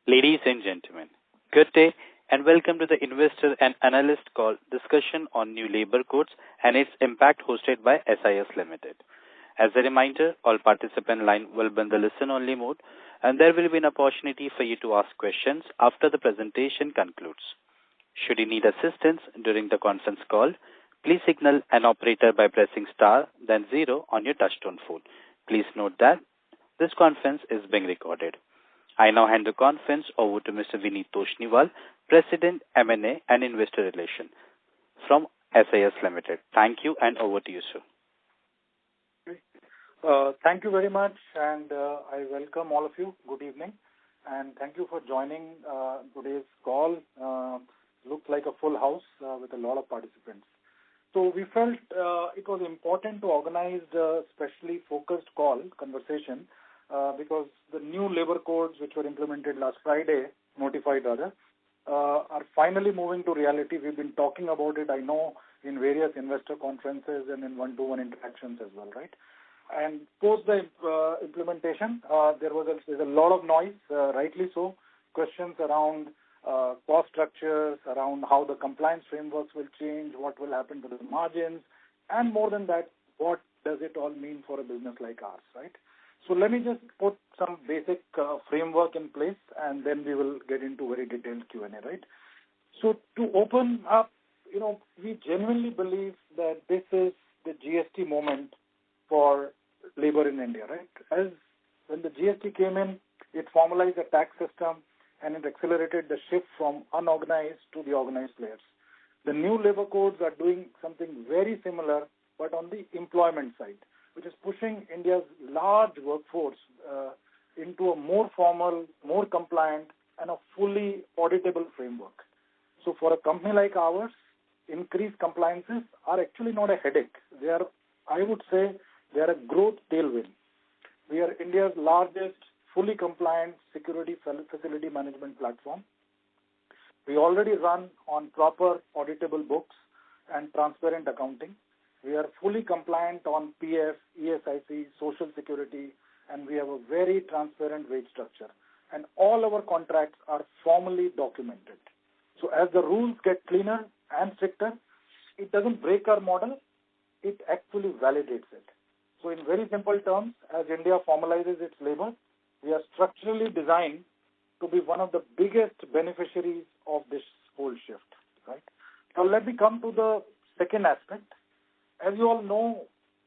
Ladies and gentlemen, good day and welcome to the Investor and Analyst Call discussion on new labor codes and its impact hosted by SIS Limited. As a reminder, all participant line will be in the listen-only mode and there will be an opportunity for you to ask questions after the presentation concludes. Should you need assistance during the conference call, please signal an operator by pressing star then 0 on your touchtone phone. Please note that this conference is being recorded. I now hand the conference over to Mr. Vineet Toshniwal, President, M&A and Investor Relations from SIS Limited. Thank you and over to you, sir. Thank you very much and I welcome all of you. Good evening and thank you for joining today's call. Looks like a full house with a lot of participants. So we felt it was important to organize a specially focused conversation because the new labor codes which were implemented last Friday, notified rather, are finally moving to reality. We've been talking about it, I know, in various investor conferences and in one-to-one interactions as well, right? And post the implementation, there's a lot of noise, rightly so, questions around cost structures, around how the compliance frameworks will change, what will happen to the margins, and more than that, what does it all mean for a business like ours, right? So let me just put some basic framework in place and then we will get into very detailed Q&A, right? So to open up, we genuinely believe that this is the GST moment for labor in India, right? As when the GST came in, it formalized the tax system and it accelerated the shift from unorganized to the organized players. The new labor codes are doing something very similar but on the employment side, which is pushing India's large workforce into a more formal, more compliant, and a fully auditable framework. So for a company like ours, increased compliances are actually not a headache. They are, I would say, they are a growth tailwind. We are India's largest fully compliant security facility management platform. We already run on proper auditable books and transparent accounting. We are fully compliant on PF, ESIC, Social Security, and we have a very transparent wage structure. And all our contracts are formally documented. So as the rules get cleaner and stricter, it doesn't break our model, it actually validates it. So in very simple terms, as India formalizes its labor, we are structurally designed to be one of the biggest beneficiaries of this whole shift, right? Now let me come to the second aspect. As you all know,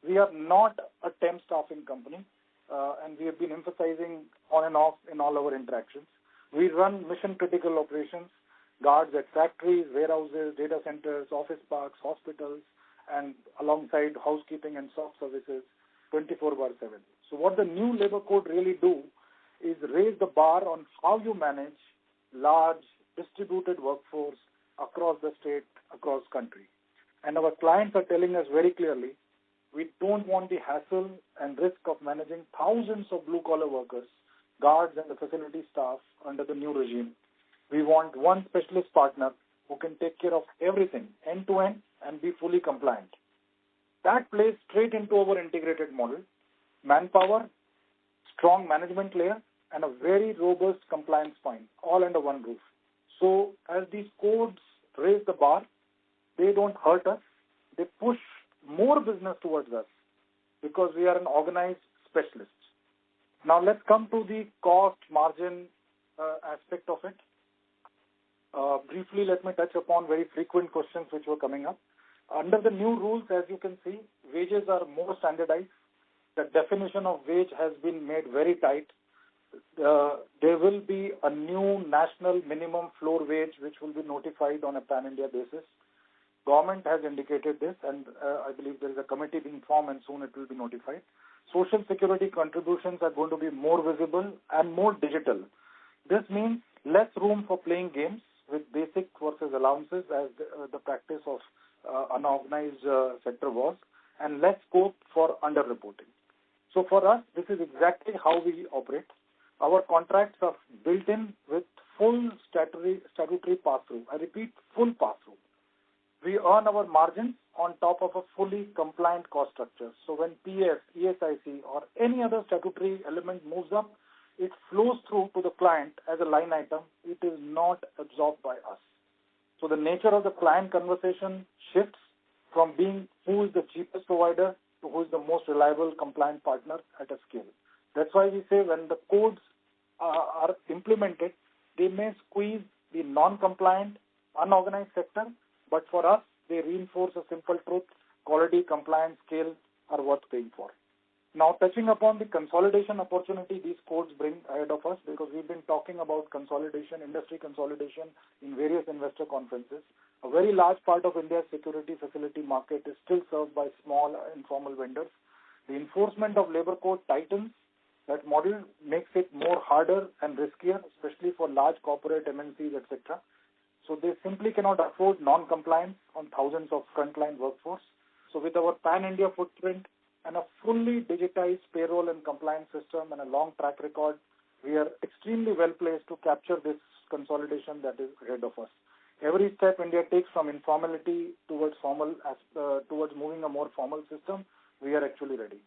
we are not a temp staffing company, and we have been emphasizing on and off in all our interactions. We run /critical operations, guards at factories, warehouses, data centers, office parks, hospitals, and alongside housekeeping and soft services 24/7. So what the new labor code really do is raise the bar on how you manage large distributed workforce across the state, across country. And our clients are telling us very clearly, we don't want the hassle and risk of managing thousands of blue-collar workers, guards and the facility staff under the new regime. We want one specialist partner who can take care of everything end-to-end and be fully compliant. That plays straight into our integrated model, manpower, strong management layer, and a very robust compliance spine, all under one roof. So as these codes raise the bar, they don't hurt us, they push more business towards us because we are an organized specialist. Now let's come to the cost margin aspect of it. Briefly, let me touch upon very frequent questions which were coming up. Under the new rules, as you can see, wages are more standardized. The definition of wage has been made very tight. There will be a new national minimum floor wage which will be notified on a pan-India basis. Government has indicated this and I believe there is a committee being formed and soon it will be notified. Social security contributions are going to be more visible and more digital. This means less room for playing games with basic versus allowances as the practice of unorganized sector was, and less scope for underreporting. So for us, this is exactly how we operate. Our contracts are built in with full statutory pass-through. I repeat, full pass-through. We earn our margins on top of a fully compliant cost structure. So when PF, ESIC or any other statutory element moves up, it flows through to the client as a line item. It is not absorbed by us. So the nature of the client conversation shifts from being who is the cheapest provider to who is the most reliable compliant partner at a scale. That's why we say when the codes are implemented, they may squeeze the non-compliant, unorganized sector, but for us, they reinforce a simple truth: quality, compliance, scale are worth paying for. Now, touching upon the consolidation opportunity these codes bring ahead of us, because we've been talking about consolidation, industry consolidation in various investor conferences. A very large part of India's security facility market is still served by small informal vendors. The enforcement of labor code tightens. That model makes it more harder and riskier, especially for large corporate MNCs, etc. So they simply cannot afford non-compliance on thousands of frontline workforce. So with our pan-India footprint and a fully digitized payroll and compliance system and a long track record, we are extremely well placed to capture this consolidation that is ahead of us. Every step India takes from informality towards towards moving a more formal system, we are actually ready.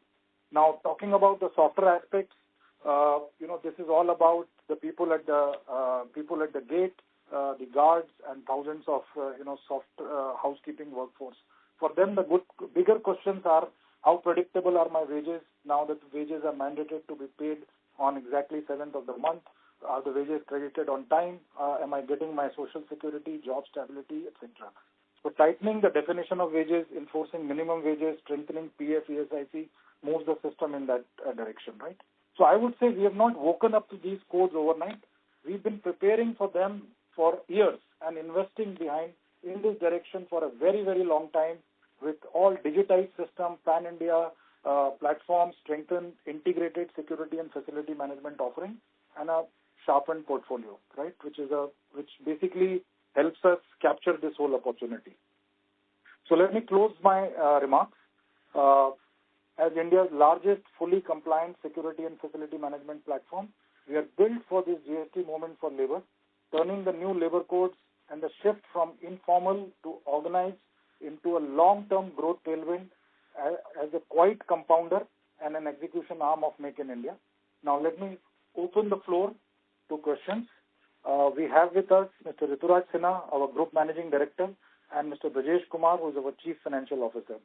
Now, talking about the software aspects, this is all about the people at the gate, the guards, and thousands of soft housekeeping workforce. For them, the bigger questions are: how predictable are my wages now that the wages are mandated to be paid on exactly 7th of the month? Are the wages credited on time? Am I getting my social security, job stability, etc.? So tightening the definition of wages, enforcing minimum wages, strengthening PF, ESIC moves the system in that direction, right? So I would say we have not woken up to these codes overnight. We've been preparing for them for years and investing behind in this direction for a very, very long time, with all digitized system, pan-India platforms, strengthened integrated security and facility management offering, and a sharpened portfolio, right, which basically helps us capture this whole opportunity. So let me close my remarks. As India's largest fully compliant security and facility management platform, we are built for this GST moment for labor, turning the new labor codes and the shift from informal to organized into a long-term growth tailwind as a quiet compounder and an execution arm of Make in India. Now let me open the floor to questions. We have with us Mr. Rituraj Sinha, our Group Managing Director, and Mr. Brajesh Kumar, who is our Chief Financial Officer.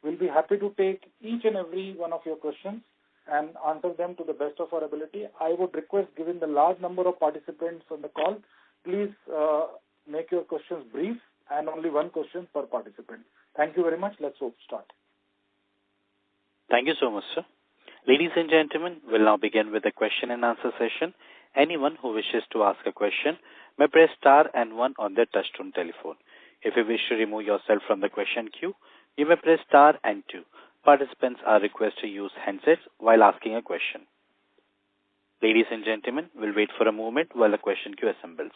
We'll be happy to take each and every one of your questions and answer them to the best of our ability. I would request, given the large number of participants on the call, please make your questions brief and only one question per participant. Thank you very much. Let's start. Thank you so much, sir. Ladies and gentlemen, we'll now begin with the question and answer session. Anyone who wishes to ask a question may press star and 1 on their touchtone telephone. If you wish to remove yourself from the question queue, you may press star and 2. Participants are requested to use handsets while asking a question. Ladies and gentlemen, we'll wait for a moment while the question queue assembles.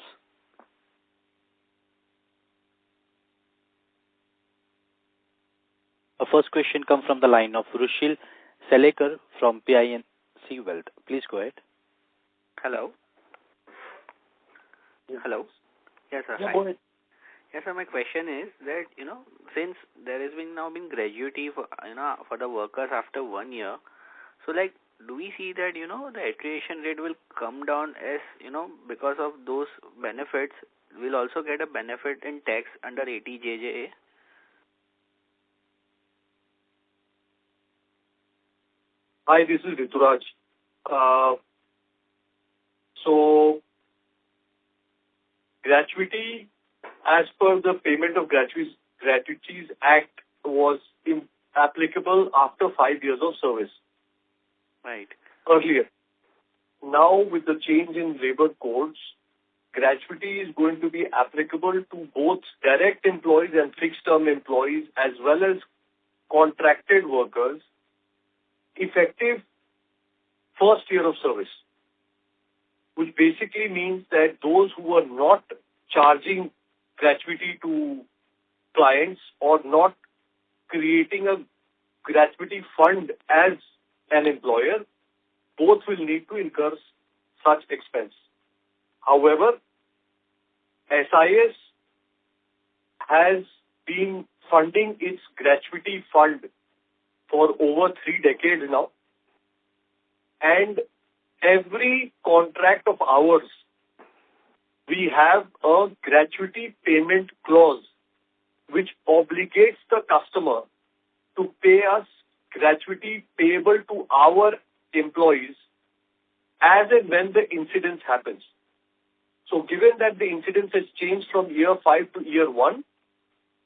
Our first question comes from the line of Rushil Selekar from PINC Wealth. Please go ahead. Hello. Yes. Hello. Yes, sir. Yeah, Hi. go ahead. Yes, sir. My question is that since there has been gratuity for the workers after 1 year, so do we see that the attrition rate will come down as because of those benefits? We'll also get a benefit in tax under 80JJA. Hi, this is Rituraj. So, gratuity, as per the Payment of Gratuities Act, was applicable after 5 years of service. Right. Earlier. Now, with the change in labor codes, gratuity is going to be applicable to both direct employees and fixed-term employees, as well as contracted workers, effective first year of service, which basically means that those who are not charging gratuity to clients or not creating a gratuity fund as an employer, both will need to incur such expense. However, SIS has been funding its gratuity fund for over 3 decades now, and every contract of ours, we have a gratuity payment clause which obligates the customer to pay us gratuity payable to our employees as and when the incident happens. So given that the incidence has changed from year 5 to year 1,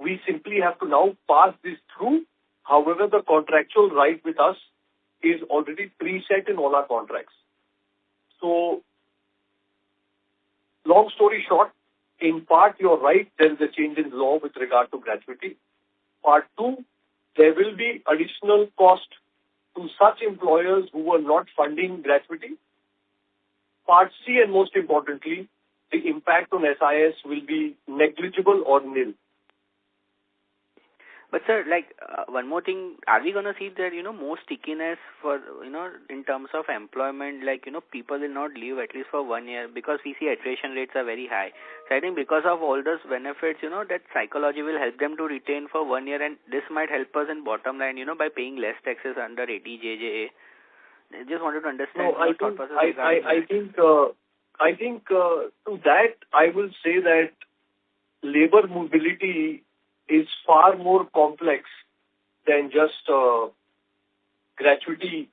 we simply have to now pass this through. However, the contractual right with us is already preset in all our contracts. So, long story short, in part, you're right, there is a change in law with regard to gratuity. Part 2, there will be additional cost to such employers who were not funding gratuity. Part C, and most importantly, the impact on SIS will be negligible or nil. But sir, one more thing, are we going to see that, more stickiness for, in terms of employment, people will not leave at least for 1 year because we see attrition rates are very high. So I think because of all those benefits, that psychology will help them to retain for 1 year, and this might help us in bottom line, by paying less taxes under 80 JJA. I just wanted to understand. No, I think to that, I will say that labor mobility is far more complex than just gratuity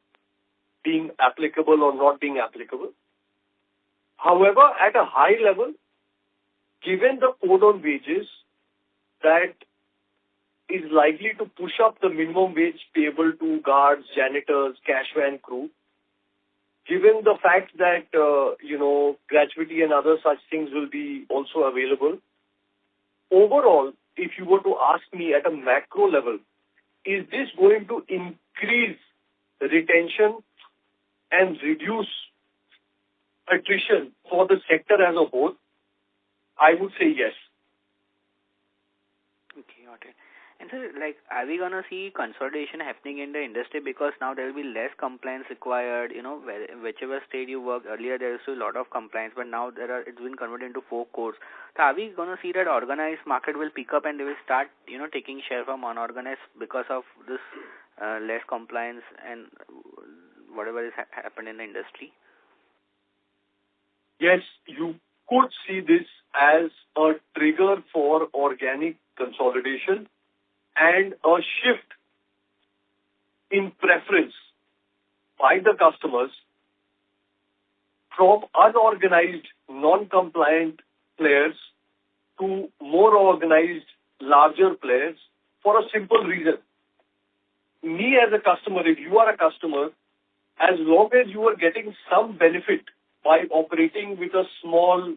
being applicable or not being applicable. However, at a high level, given the code on wages that is likely to push up the minimum wage payable to guards, janitors, cash van crew, given the fact that, gratuity and other such things will be also available, overall, if you were to ask me at a macro level, is this going to increase retention and reduce attrition for the sector as a whole? I would say yes. Okay, got it. And sir, are we going to see consolidation happening in the industry because now there will be less compliance required, whichever state you work, earlier there used to be a lot of compliance, but now it's been converted into 4 codes. So are we going to see that organized market will pick up and they will start, taking share from unorganized because of this less compliance and whatever has happened in the industry? Yes, you could see this as a trigger for organic consolidation and a shift in preference by the customers from unorganized, non-compliant players to more organized, larger players for a simple reason. Me as a customer, if you are a customer, as long as you are getting some benefit by operating with a small,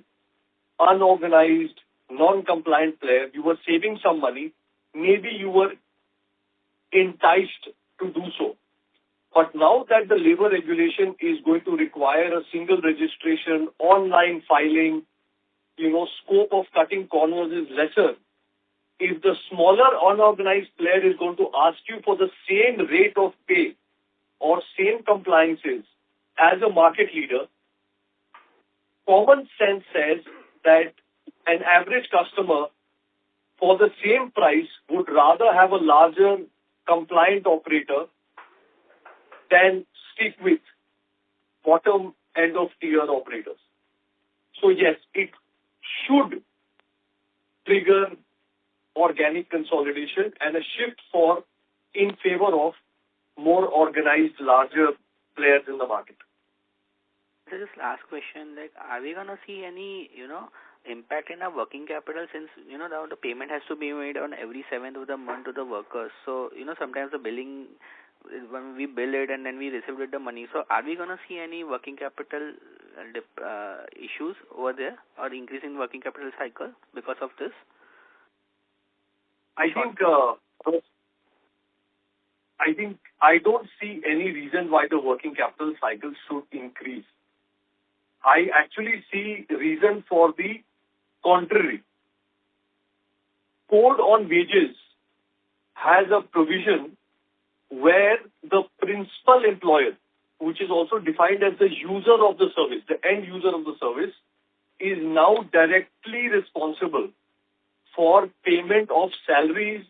unorganized, non-compliant player, you were saving some money, maybe you were enticed to do so. But now that the labor regulation is going to require a single registration, online filing, scope of cutting corners is lesser. If the smaller unorganized player is going to ask you for the same rate of pay or same compliances as a market leader, common sense says that an average customer for the same price would rather have a larger compliant operator than stick with bottom end of tier operators. So yes, it should trigger organic consolidation and a shift in favor of more organized, larger players in the market. So this last question, are we going to see any, impact in our working capital since, now the payment has to be made on every 7th of the month to the workers. So, sometimes the billing, when we bill it and then we receive it the money. So are we going to see any working capital issues over there or increase in working capital cycle because of this? I think I don't see any reason why the working capital cycle should increase. I actually see reason for the contrary. Code on wages has a provision where the principal employer, which is also defined as the user of the service, the end user of the service, is now directly responsible for payment of salaries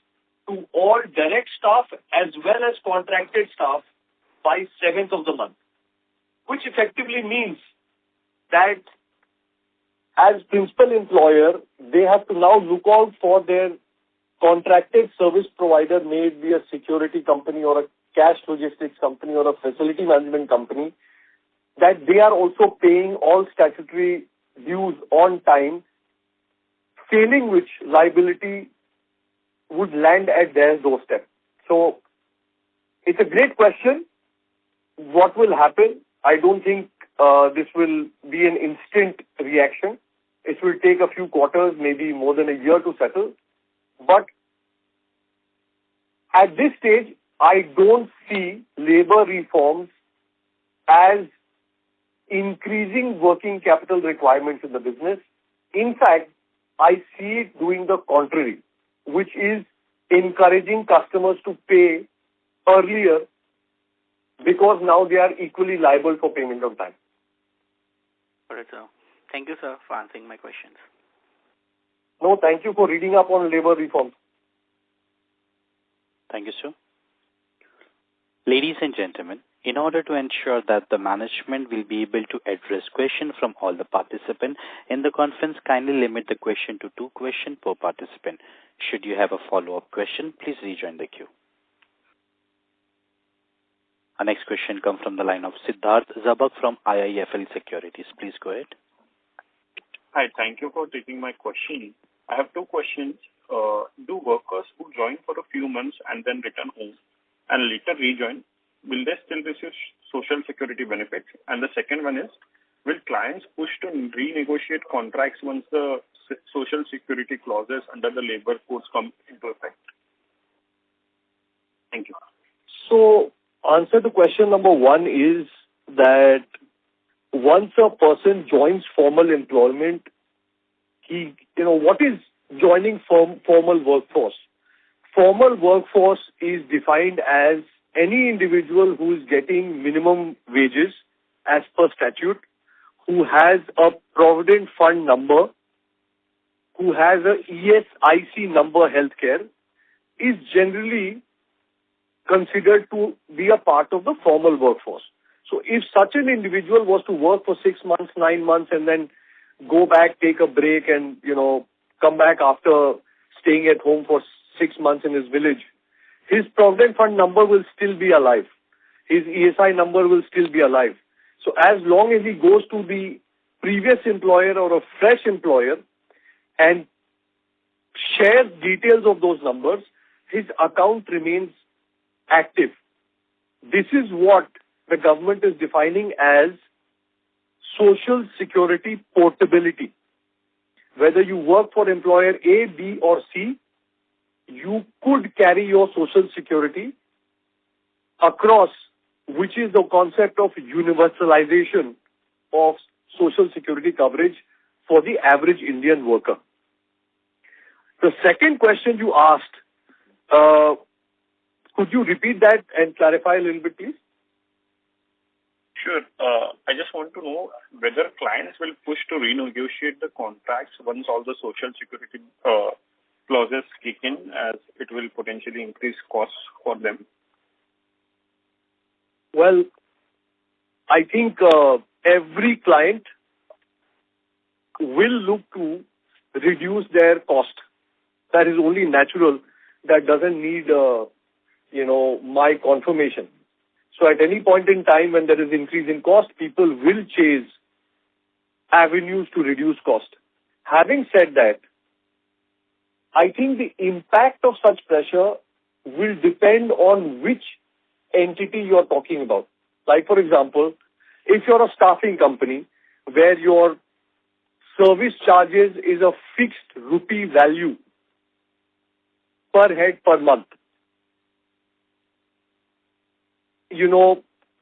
to all direct staff as well as contracted staff by 7th of the month. which effectively means that as principal employer, they have to now look out for their contracted service provider, may it be a security company or a cash logistics company or a facility management company, that they are also paying all statutory dues on time, failing which liability would land at their doorstep. So it's a great question. What will happen? I don't think this will be an instant reaction. It will take a few quarters, maybe more than a year to settle. But at this stage, I don't see labor reforms as increasing working capital requirements in the business. In fact, I see it doing the contrary, which is encouraging customers to pay earlier because now they are equally liable for payment on time. Got it, sir. Thank you, sir, for answering my questions. No, thank you for reading up on labor reforms. Thank you, sir. Ladies and gentlemen, in order to ensure that the management will be able to address questions from all the participants in the conference, kindly limit the question to 2 questions per participant. Should you have a follow-up question, please rejoin the queue. Our next question comes from the line of Siddharth Zabak from IIFL Securities. Please go ahead. Hi, thank you for taking my question. I have 2 questions. Do workers who join for a few months and then return home and later rejoin, will they still receive social security benefits? And the second one is, will clients push to renegotiate contracts once the social security clauses under the labor codes come into effect? Thank you. So, answer to question number 1 is that once a person joins formal employment, what is joining formal workforce? Formal workforce is defined as any individual who is getting minimum wages as per statute, who has a provident fund number, who has a ESIC number healthcare, is generally considered to be a part of the formal workforce. So if such an individual was to work for 6 months, 9 months, and then go back, take a break, and come back after staying at home for 6 months in his village, his provident fund number will still be alive. His ESI number will still be alive. So as long as he goes to the previous employer or a fresh employer and shares details of those numbers, his account remains active. This is what the government is defining as social security portability. Whether you work for employer A, B or C, you could carry your social security across, which is the concept of universalization of social security coverage for the average Indian worker. The second question you asked, could you repeat that and clarify a little bit, please? Sure. I just want to know whether clients will push to renegotiate the contracts once all the social security clauses kick in, as it will potentially increase costs for them. Well, I think every client will look to reduce their cost. That is only natural. That doesn't need, my confirmation. So at any point in time when there is increase in cost, people will chase avenues to reduce cost. Having said that, I think the impact of such pressure will depend on which entity you are talking about. Like, for example, if you're a staffing company where your service charges is a fixed rupee value per head per month,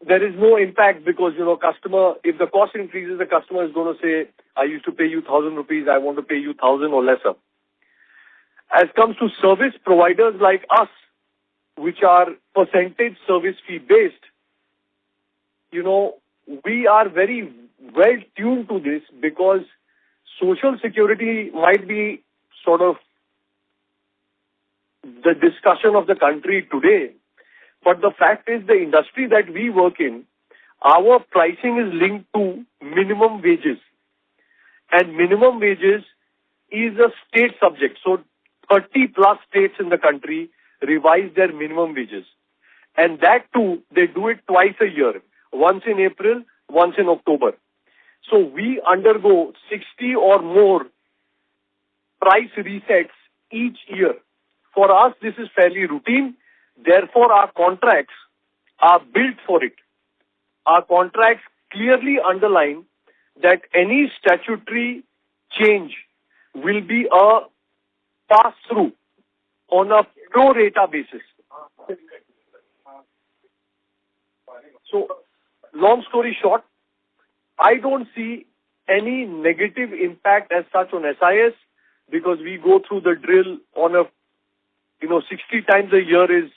there is no impact because, customer, if the cost increases, the customer is going to say, I used to pay you 1,000 rupees, I want to pay you 1,000 or lesser. As comes to service providers like us, which are percentage service fee based, we are very well tuned to this because social security might be sort of the discussion of the country today. But the fact is the industry that we work in, our pricing is linked to minimum wages. And minimum wages is a state subject. So 30 plus states in the country revise their minimum wages. And that too, they do it twice a year, once in April, once in October. So we undergo 60 or more price resets each year. For us, this is fairly routine. Therefore, our contracts are built for it. Our contracts clearly underline that any statutory change will be a pass-through on a pro rata basis. So, long story short, I don't see any negative impact as such on SIS because we go through the drill on a, 60 times a year is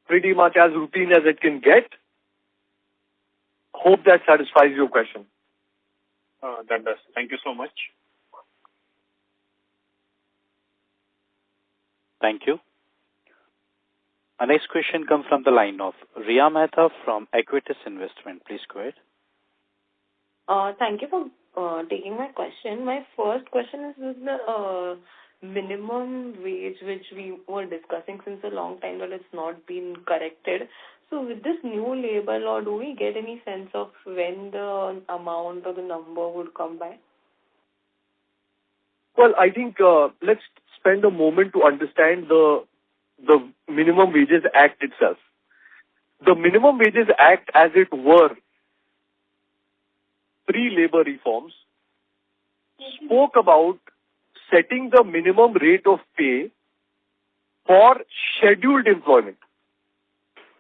pretty much as routine as it can get. Hope that satisfies your question. That does. Thank you so much. Thank you. Our next question comes from the line of Riya Mehta from Equitas Investment. Please go ahead. Thank you for taking my question. My first question is with the minimum wage, which we were discussing since a long time that it's not been corrected. So with this new labor law, do we get any sense of when the amount or the number would come by? Well, I think let's spend a moment to understand the Minimum Wages Act itself. The Minimum Wages Act, as it were, pre-labor reforms, spoke about setting the minimum rate of pay for scheduled employment.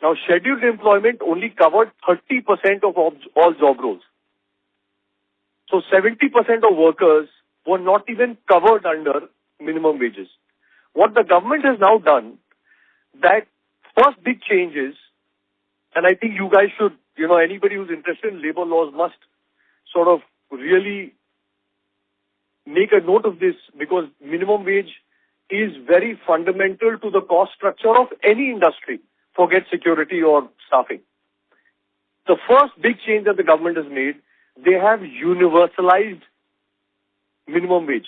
Now, scheduled employment only covered 30% of all job roles. So 70% of workers were not even covered under minimum wages. What the government has now done, that first big change is, and I think you guys should, anybody who's interested in labor laws must sort of really make a note of this because minimum wage is very fundamental to the cost structure of any industry. Forget security or staffing. The first big change that the government has made, they have universalized minimum wage.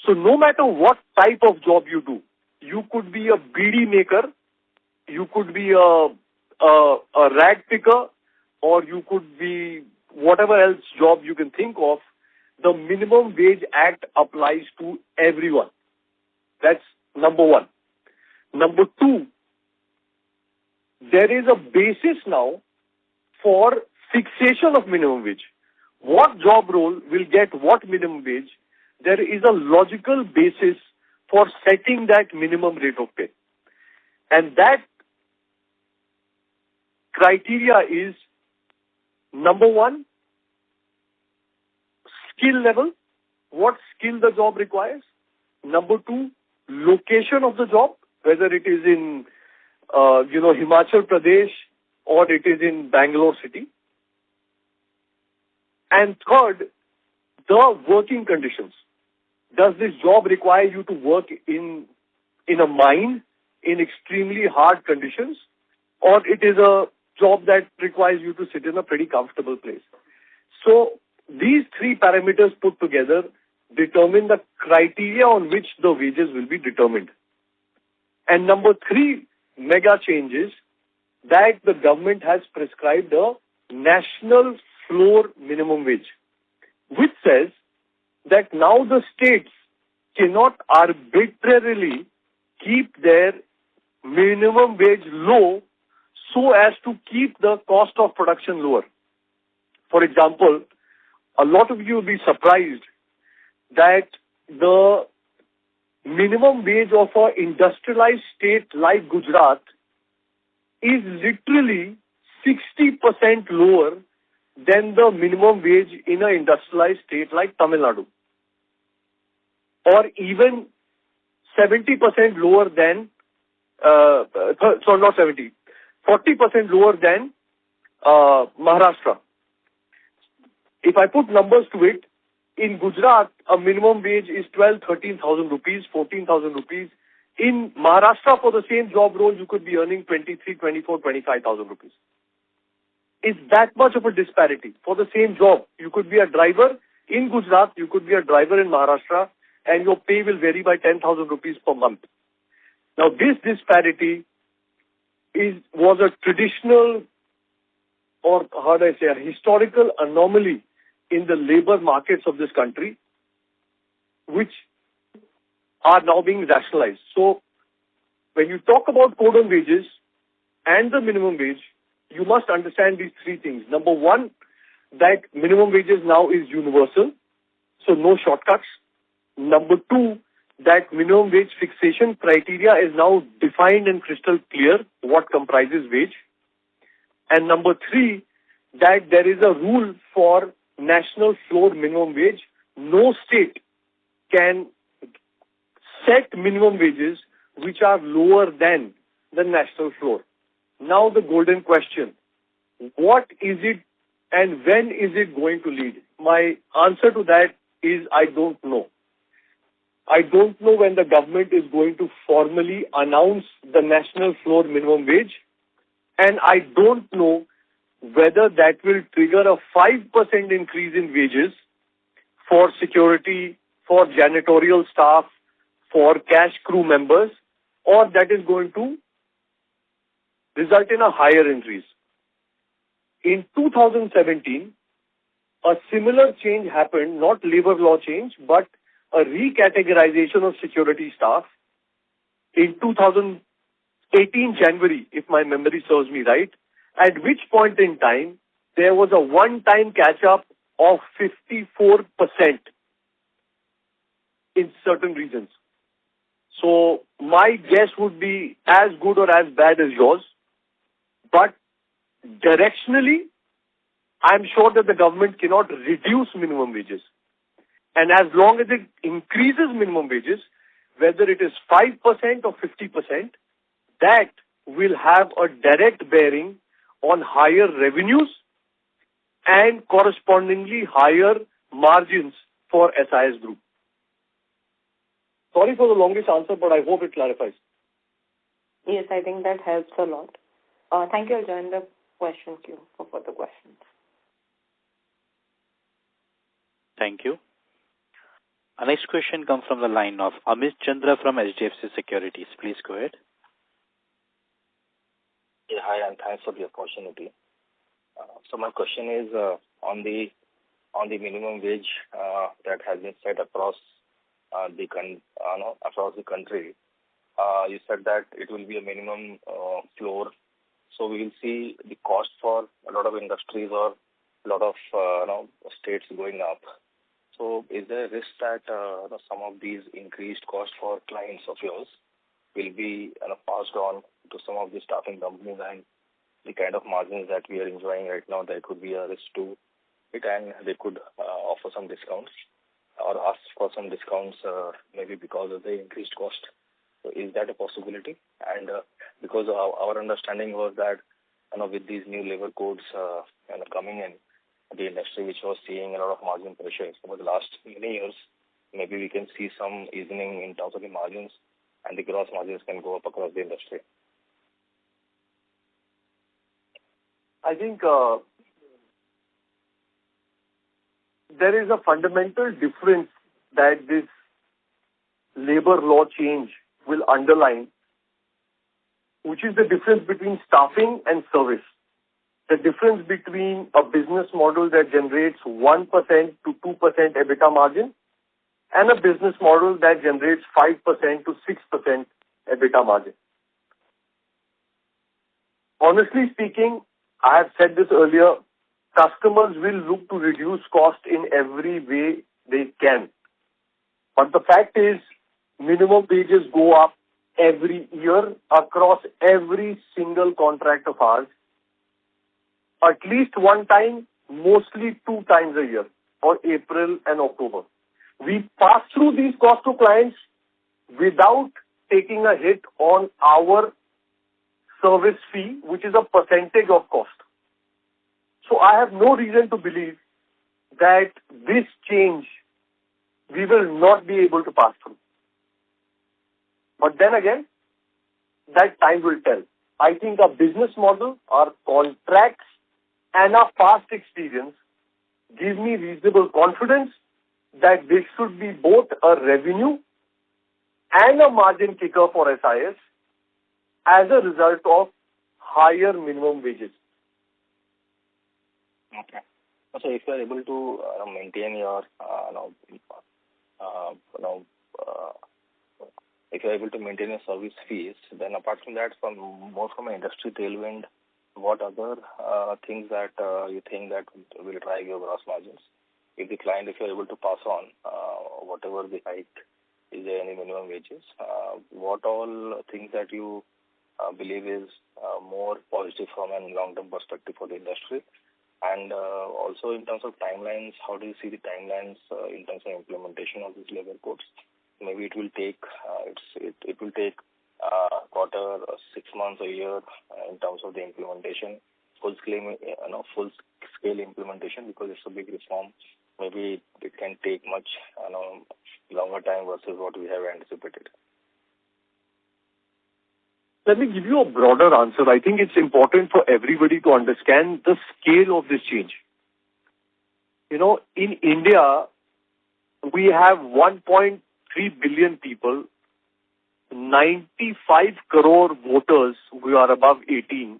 So no matter what type of job you do, you could be a beedi maker, you could be a rag picker, or you could be whatever else job you can think of, the Minimum Wage Act applies to everyone. That's number one. Number two, there is a basis now for fixation of minimum wage. What job role will get what minimum wage? There is a logical basis for setting that minimum rate of pay. And that criteria is, number one, skill level, what skill the job requires. Number two, location of the job, whether it is in, Himachal Pradesh or it is in Bangalore city. And third, the working conditions. Does this job require you to work in a mine in extremely hard conditions, or it is a job that requires you to sit in a pretty comfortable place? So these three parameters put together determine the criteria on which the wages will be determined. And number three mega change is that the government has prescribed a national floor minimum wage, which says that now the states cannot arbitrarily keep their minimum wage low so as to keep the cost of production lower. For example, a lot of you will be surprised that the minimum wage of an industrialized state like Gujarat is literally 60% lower than the minimum wage in an industrialized state like Tamil Nadu, or even 70% lower than, not 70, 40% lower than Maharashtra. If I put numbers to it, in Gujarat, a minimum wage is 13,000 rupees, 14,000 rupees. In Maharashtra, for the same job role, you could be earning 23, 24, 25,000 rupees. is that much of a disparity. For the same job, you could be a driver in Gujarat, you could be a driver in Maharashtra, and your pay will vary by 10,000 rupees per month. Now, this disparity was a traditional, or how do I say, a historical anomaly in the labor markets of this country, which are now being rationalized. So, when you talk about code on wages and the minimum wage, you must understand these three things. Number one, that minimum wages now is universal, so no shortcuts. Number two, that minimum wage fixation criteria is now defined and crystal clear what comprises wage. And number three, that there is a rule for national floor minimum wage. No state can set minimum wages which are lower than the national floor. Now the golden question, what is it and when is it going to lead? My answer to that is I don't know. I don't know when the government is going to formally announce the national floor minimum wage, and I don't know whether that will trigger a 5% increase in wages for security, for janitorial staff, for cash crew members, or that is going to result in a higher increase. In 2017, a similar change happened, not labor law change, but a recategorization of security staff in 2018 January, if my memory serves me right, at which point in time there was a one-time catch-up of 54% in certain regions. So my guess would be as good or as bad as yours, but directionally, I'm sure that the government cannot reduce minimum wages. And as long as it increases minimum wages, whether it is 5% or 50%, that will have a direct bearing on higher revenues and correspondingly higher margins for SIS Group. Sorry for the longest answer, but I hope it clarifies. Yes, I think that helps a lot. Thank you. I'll join the question queue for further questions. Thank you. Our next question comes from the line of Amit Chandra from HDFC Securities. Please go ahead. Yeah, hi, and thanks for the opportunity. So my question is on the minimum wage that has been set across the country. You said that it will be a minimum floor, so we will see the cost for a lot of industries or a lot of states going up. So is there a risk that some of these increased costs for clients of yours will be passed on to some of the staffing companies, and the kind of margins that we are enjoying right now, there could be a risk to it, and they could offer some discounts or ask for some discounts maybe because of the increased cost? So is that a possibility? And because our understanding was that with these new labor codes coming in, the industry which was seeing a lot of margin pressure over the last many years, maybe we can see some easing in terms of the margins, and the gross margins can go up across the industry. I think there is a fundamental difference that this labor law change will underline, which is the difference between staffing and service. The difference between a business model that generates 1% to 2% EBITDA margin and a business model that generates 5% to 6% EBITDA margin. Honestly speaking, I have said this earlier, customers will look to reduce cost in every way they can. But the fact is, minimum wages go up every year across every single contract of ours, at least one time, mostly 2 times a year, for April and October. We pass through these costs to clients without taking a hit on our service fee, which is a percentage of cost. So I have no reason to believe that this change we will not be able to pass through. But then again, that time will tell. I think our business model, our contracts, and a past experience give me reasonable confidence that this should be both a revenue and a margin kicker for SIS as a result of higher minimum wages. Okay. So if you are able to maintain your, if you are able to maintain your service fees, then apart from that, more from an industry tailwind, what other things that you think that will drive your gross margins? If the client, if you are able to pass on whatever the hike, is there any minimum wages? What all things that you believe is more positive from a long-term perspective for the industry? And also in terms of timelines, how do you see the timelines in terms of implementation of these labor codes? Maybe it will take it will take a quarter, 6 months, a year in terms of the implementation, full scale implementation, because it's a big reform. Maybe it can take much longer time versus what we have anticipated. Let me give you a broader answer. I think it's important for everybody to understand the scale of this change. In India, we have 1.3 billion people, 95 crore voters who are above 18,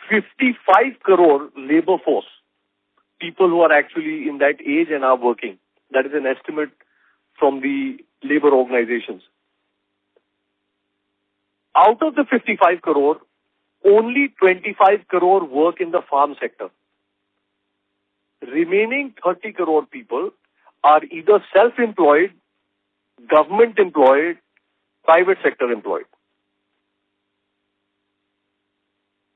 55 crore labor force, people who are actually in that age and are working. That is an estimate from the labor organizations. Out of the 55 crore, only 25 crore work in the farm sector. Remaining 30 crore people are either self-employed, government employed, private sector employed.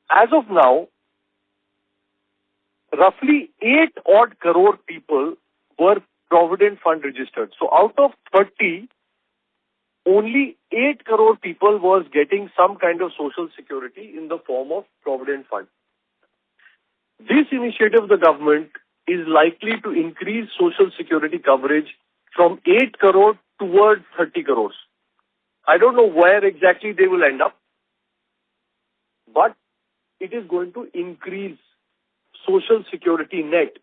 As of now, roughly 8 odd crore people were Provident Fund registered. So out of 30, only 8 crore people was getting some kind of social security in the form of Provident Fund. This initiative of the government is likely to increase social security coverage from 8 crore towards 30 crores. I don't know where exactly they will end up, but it is going to increase social security net.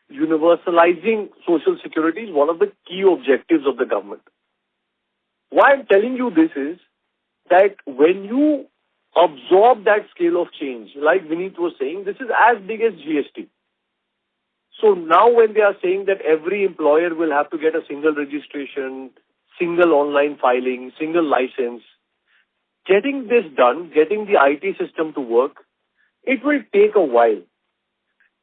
Universalizing social security is one of the key objectives of the government. Why I'm telling you this is that when you absorb that scale of change, like Vineet was saying, this is as big as GST. So now when they are saying that every employer will have to get a single registration, single online filing, single license, getting this done, getting the IT system to work, it will take a while.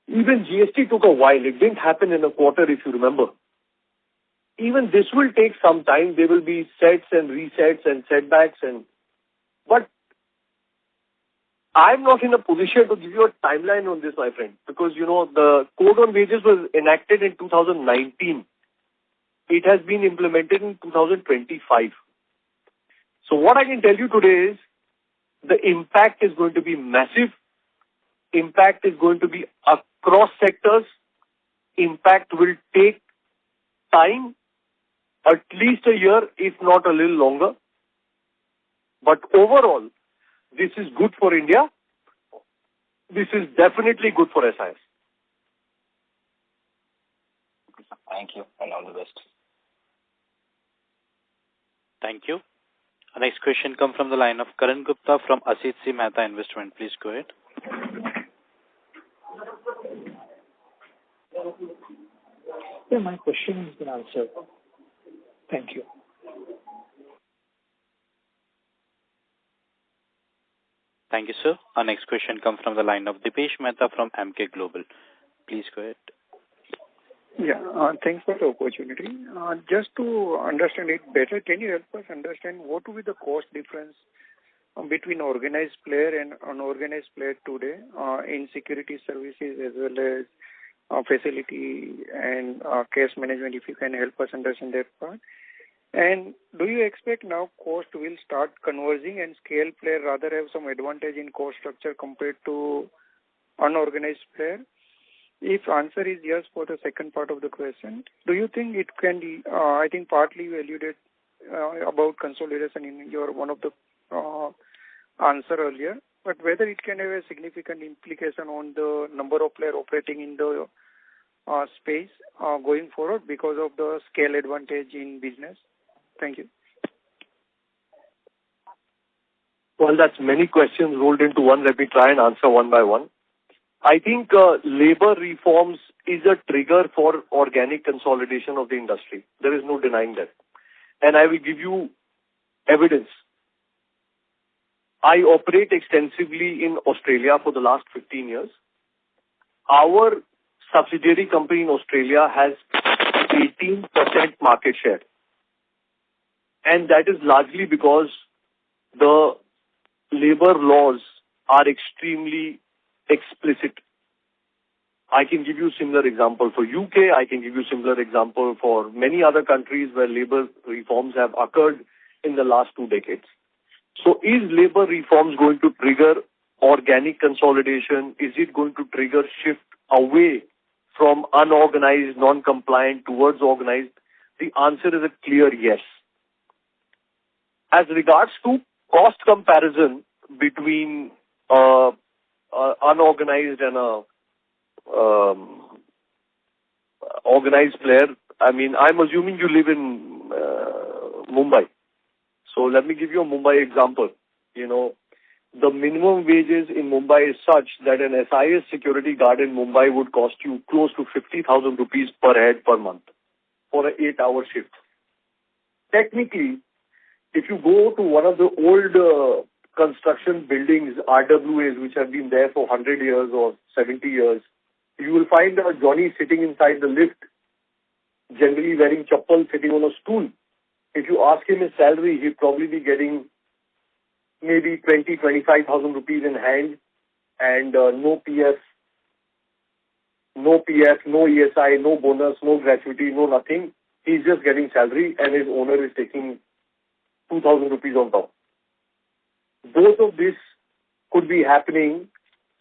Even GST took a while. It didn't happen in a quarter, if you remember. Even this will take some time. There will be sets and resets and setbacks, but I'm not in a position to give you a timeline on this, my friend, because the Code on Wages was enacted in 2019. It has been implemented in 2025. So what I can tell you today is the impact is going to be massive. Impact is going to be across sectors. Impact will take time, at least a year, if not a little longer. But overall, this is good for India. This is definitely good for SIS. Thank you, and all the best. Thank you. Our next question comes from the line of Karan Gupta from Asit C. Mehta Investment. Please go ahead. Yeah, my question has been answered. Thank you. Thank you, sir. Our next question comes from the line of Dipesh Mehta from MK Global. Please go ahead. Yeah, thanks for the opportunity. Just to understand it better, can you help us understand what will be the cost difference between organized player and unorganized player today in security services as well as facility and case management, if you can help us understand that part? And do you expect now cost will start converging and scale player rather have some advantage in cost structure compared to unorganized player? If answer is yes for the second part of the question, do you think it can be, I think partly you alluded about consolidation in your one of the answer earlier. but whether it can have a significant implication on the number of players operating in the space going forward because of the scale advantage in business? Thank you. Well, that's many questions rolled into one. Let me try and answer one by one. I think labor reforms is a trigger for organic consolidation of the industry. There is no denying that. And I will give you evidence. I operate extensively in Australia for the last 15 years. Our subsidiary company in Australia has 18% market share. And that is largely because the labor laws are extremely explicit. I can give you similar example for UK. I can give you similar example for many other countries where labor reforms have occurred in the last 2 decades. So is labor reforms going to trigger organic consolidation? Is it going to trigger shift away from unorganized, non-compliant towards organized? The answer is a clear yes. As regards to cost comparison between unorganized and a organized player, I mean, I'm assuming you live in Mumbai. So let me give you a Mumbai example. You know, the minimum wages in Mumbai is such that an SIS security guard in Mumbai would cost you close to 50,000 rupees per head per month for an 8-hour shift. Technically, if you go to one of the old construction buildings, RWAs, which have been there for 100 years or 70 years, you will find a Johnny sitting inside the lift, generally wearing chappal, sitting on a stool. If you ask him his salary, he'll probably be getting maybe 25,000 rupees in hand and no PF, no ESI, no bonus, no gratuity, no nothing. He's just getting salary and his owner is taking 2,000 rupees on top. Both of this could be happening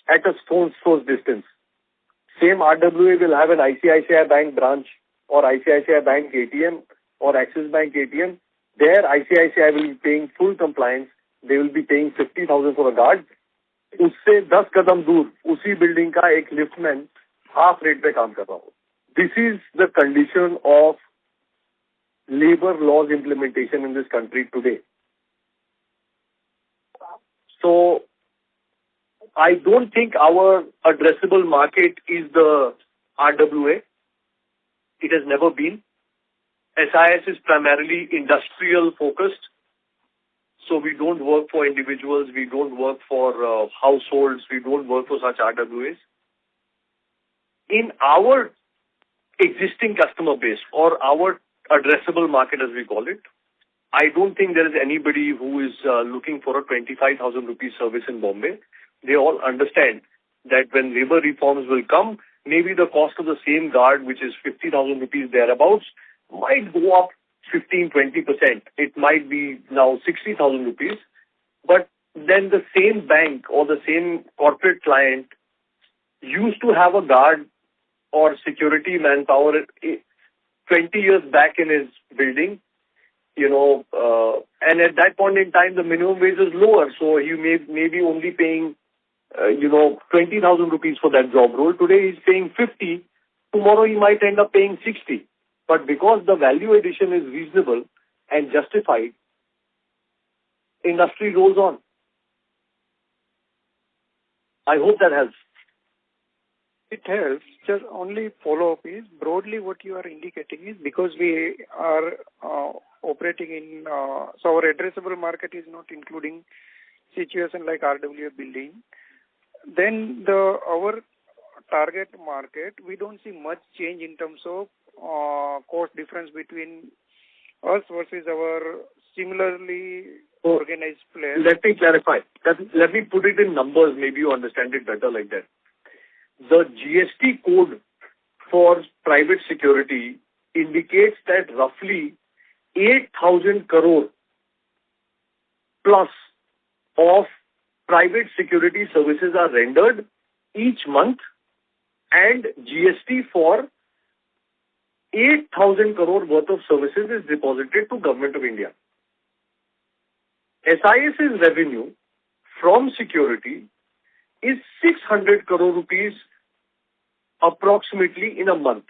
at a stone's throw distance. Same RWA will have an ICICI Bank branch or ICICI Bank ATM or Axis Bank ATM. There ICICI will be paying full compliance. They will be paying 50,000 for a guard. उससे 10 कदम दूर उसी building का एक liftman half rate पे काम कर रहा हो. This is the condition of labor laws implementation in this country today. So I don't think our addressable market is the RWA. It has never been. SIS is primarily industrial focused. So we don't work for individuals. We don't work for households. We don't work for such RWAs. In our existing customer base or our addressable market as we call it, I don't think there is anybody who is looking for a 25,000 rupees service in Bombay. They all understand that when labor reforms will come, maybe the cost of the same guard, which is 50,000 rupees thereabouts, might go up 15-20%. It might be now 60,000 rupees. But then the same bank or the same corporate client used to have a guard or security manpower 20 years back in his building, you know, and at that point in time, the minimum wage is lower. So he may be only paying, 20,000 rupees for that job role. Today he's paying 50. Tomorrow he might end up paying 60. But because the value addition is reasonable and justified, industry rolls on. I hope that helps. It helps. Just only follow-up is, broadly what you are indicating is because we are operating in, so our addressable market is not including situation like RWA building, then our target market, we don't see much change in terms of cost difference between us versus our similarly organized players. Let me clarify. Let me put it in numbers. Maybe you understand it better like that. The GST code for private security indicates that roughly 8,000 crore plus of private security services are rendered each month, and GST for 8,000 crore worth of services is deposited to Government of India. SIS's revenue from security is 600 crore rupees approximately in a month.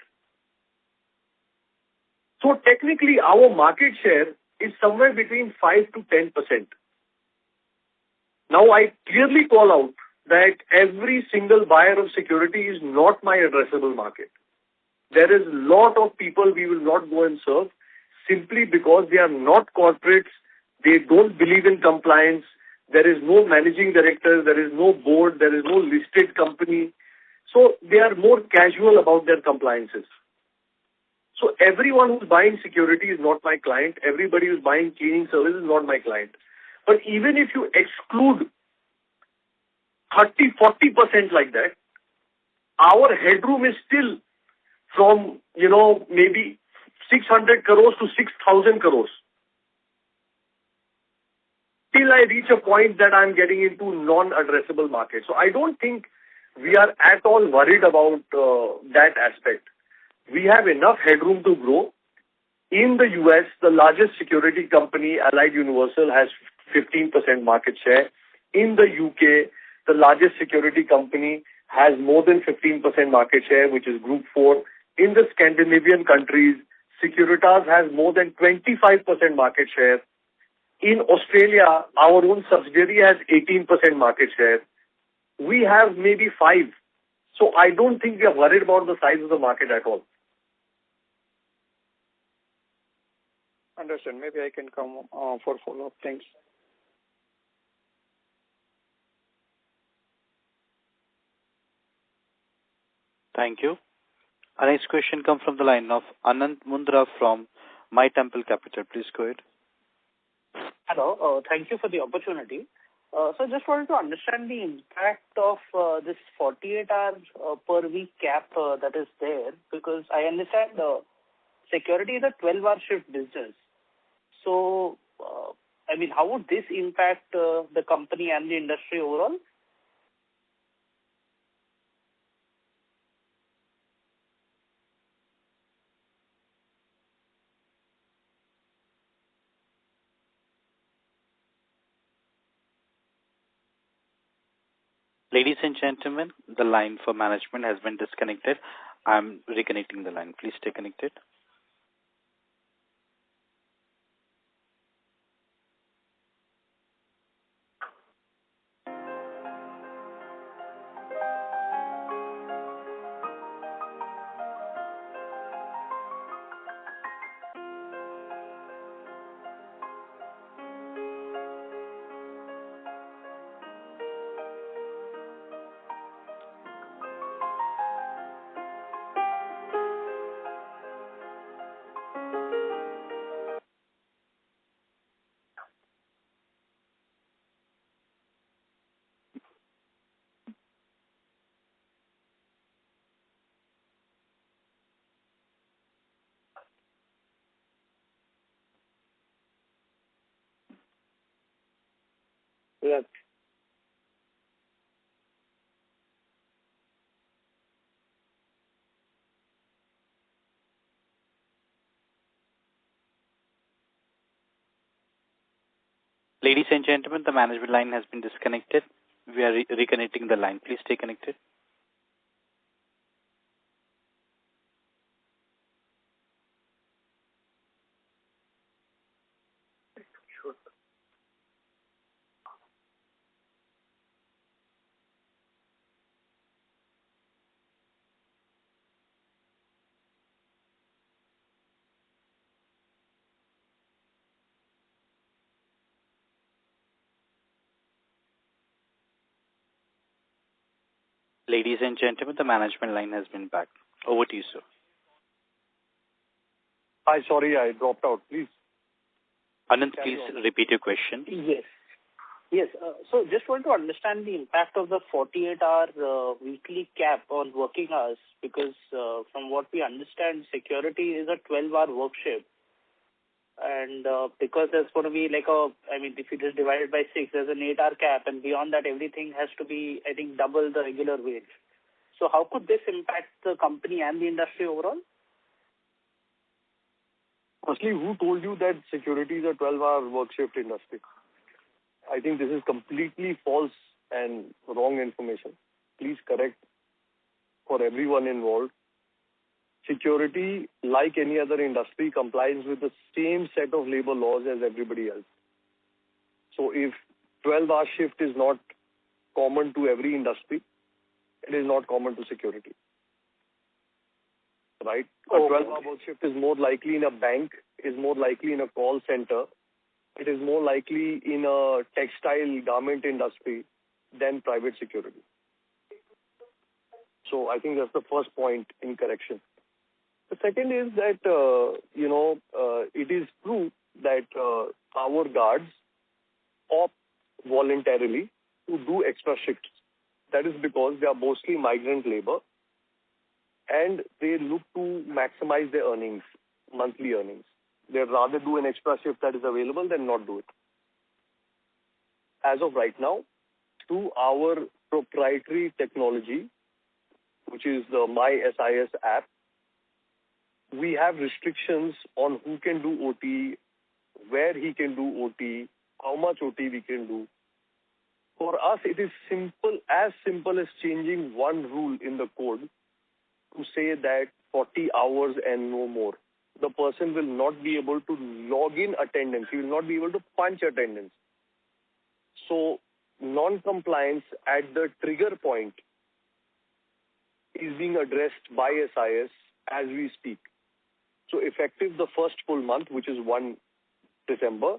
So technically our market share is somewhere between 5 to 10%. Now I clearly call out that every single buyer of security is not my addressable market. There is a lot of people we will not go and serve simply because they are not corporates, they don't believe in compliance, there is no managing director, there is no board, there is no listed company. So they are more casual about their compliances. So everyone who's buying security is not my client. Everybody who's buying cleaning services is not my client. But even if you exclude 30-40% like that, our headroom is still from, maybe 600 crores to 6,000 crores. Till I reach a point that I'm getting into non-addressable market. So I don't think we are at all worried about that aspect. We have enough headroom to grow. In the US, the largest security company, Allied Universal, has 15% market share. In the UK, the largest security company has more than 15% market share, which is Group 4. In the Scandinavian countries, Securitas has more than 25% market share. In Australia, our own subsidiary has 18% market share. We have maybe 5. So I don't think we are worried about the size of the market at all. Understand. Maybe I can come for follow-up. Thanks. Thank you. Our next question comes from the line of Anant Mundra from My Temple Capital. Please go ahead. Hello. Thank you for the opportunity. So I just wanted to understand the impact of this 48 hours per week cap that is there, because I understand security is a 12-hour shift business. So, how would this impact the company and the industry overall? Ladies and gentlemen, the line for management has been disconnected. I'm reconnecting the line. Please stay connected. Yes. Ladies and gentlemen, the management line has been disconnected. We are reconnecting the line. Please stay connected. Ladies and gentlemen, the management line has been back. Over to you, sir. Hi, sorry, I dropped out. Please. Anand, please repeat your question. Yes. So just want to understand the impact of the 48-hour weekly cap on working hours, because from what we understand, security is a 12-hour work shift. And because there's going to be if you just divide it by 6, there's an 8-hour cap, and beyond that, everything has to be, I think, double the regular wage. So how could this impact the company and the industry overall? Firstly, who told you that security is a 12-hour work shift industry? I think this is completely false and wrong information. Please correct for everyone involved. Security, like any other industry, complies with the same set of labor laws as everybody else. So if 12-hour shift is not common to every industry, it is not common to security. Right? A 12-hour work shift is more likely in a bank, is more likely in a call center, it is more likely in a textile garment industry than private security. So I think that's the first point in correction. The second is that, it is true that our guards opt voluntarily to do extra shifts. That is because they are mostly migrant labor and they look to maximize their earnings, monthly earnings. They'd rather do an extra shift that is available than not do it. As of right now, through our proprietary technology, which is the MySIS app, we have restrictions on who can do OT, where he can do OT, how much OT we can do. For us, it is simple as changing one rule in the code to say that 40 hours and no more. The person will not be able to log in attendance. He will not be able to punch attendance. So, non-compliance at the trigger point is being addressed by SIS as we speak. So, effective the first full month, which is 1 December,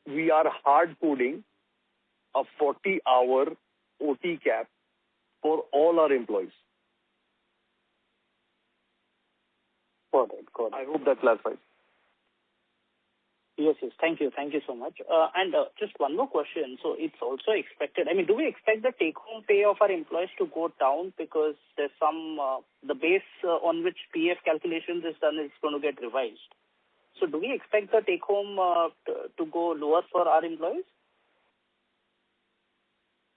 we are hard coding a 40-hour OT cap for all our employees. Got it. I hope that clarifies. Yes. Thank you so much. And just one more question. So it's also expected, do we expect the take-home pay of our employees to go down because there's some, the base on which PF calculations is done is going to get revised? So do we expect the take-home to go lower for our employees?